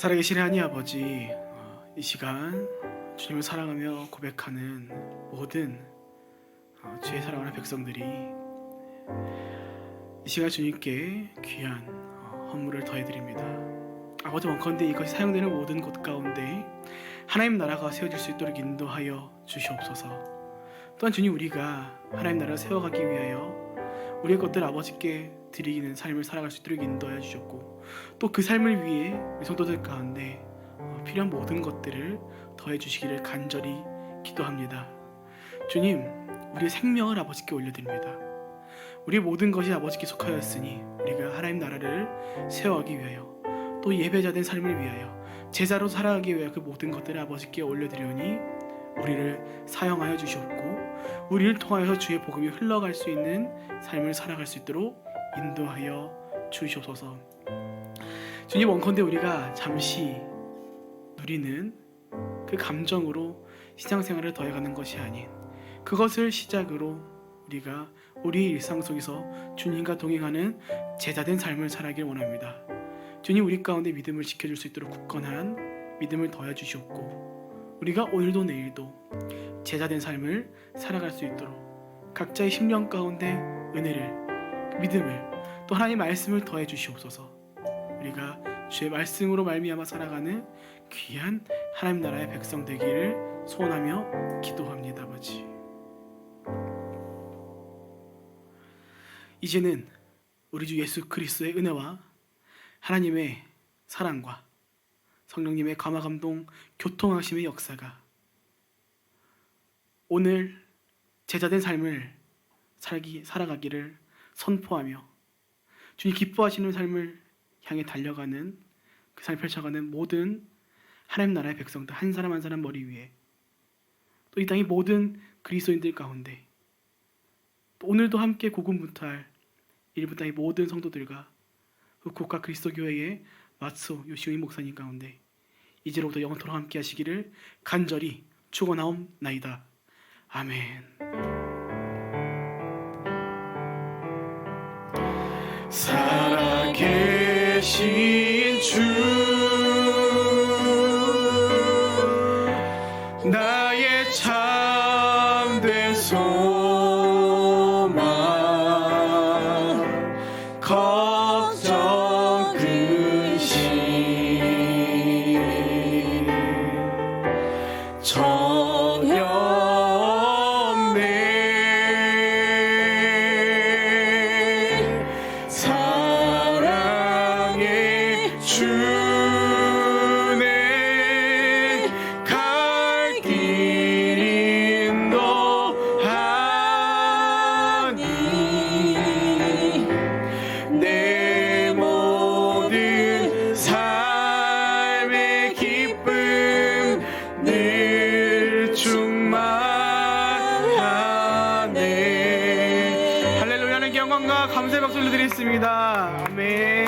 S3: 살아계신 하나님 아버지, 이 시간 주님을 사랑하며 고백하는 모든 주의 사랑하는 백성들이 이 시간 주님께 귀한 헌물을 더해드립니다. 아버지, 원컨대 이것이 사용되는 모든 곳 가운데 하나님 나라가 세워질 수 있도록 인도하여 주시옵소서. 또한 주님, 우리가 하나님 나라를 세워가기 위하여 우리의 것들 아버지께 드리는 삶을 살아갈 수 있도록 인도하여 주셨고, 또 그 삶을 위해 우리 성도들 가운데 필요한 모든 것들을 더해 주시기를 간절히 기도합니다. 주님, 우리의 생명을 아버지께 올려드립니다. 우리의 모든 것이 아버지께 속하였으니 우리가 하나님 나라를 세워가기 위하여, 또 예배자된 삶을 위하여, 제자로 살아가기 위하여 그 모든 것들을 아버지께 올려드리오니 우리를 사용하여 주시옵고, 우리를 통하여서 주의 복음이 흘러갈 수 있는 삶을 살아갈 수 있도록 인도하여 주시옵소서. 주님, 원컨대 우리가 잠시 누리는 그 감정으로 신앙생활을 더해가는 것이 아닌, 그것을 시작으로 우리가 우리의 일상 속에서 주님과 동행하는 제자된 삶을 살아가길 원합니다. 주님, 우리 가운데 믿음을 지켜줄 수 있도록 굳건한 믿음을 더해 주시옵고, 우리가 오늘도 내일도 제자된 삶을 살아갈 수 있도록 각자의 심령 가운데 은혜를, 믿음을, 또 하나님의 말씀을 더해 주시옵소서. 우리가 주의 말씀으로 말미암아 살아가는 귀한 하나님 나라의 백성 되기를 소원하며 기도합니다. 아버지, 이제는 우리 주 예수 그리스도의 은혜와 하나님의 사랑과 성령님의 감화감동 교통하심의 역사가 오늘 제자된 삶을 살아가기를 선포하며, 주님 기뻐하시는 삶을 향해 달려가는 그 삶을 펼쳐가는 모든 하나님 나라의 백성들 한 사람 한 사람 머리 위에, 또 이 땅의 모든 그리스도인들 가운데, 또 오늘도 함께 고군분투할 일부 땅의 모든 성도들과 그 국가 그리스도교회의 마츠 요시오이 목사님 가운데 이제로부터 영원토록 함께 하시기를 간절히 축원하옵나이다. 아멘. 살아계신 주, 나의 참된 소망, 걱정 근심 전혀 없네. 사랑의 주네, 갈 길 인도하니 내 모든 삶의 기쁨 늘 충만하네. 할렐루야. 하나님께 영광과 감사의 박수를 드리겠습니다. 아멘.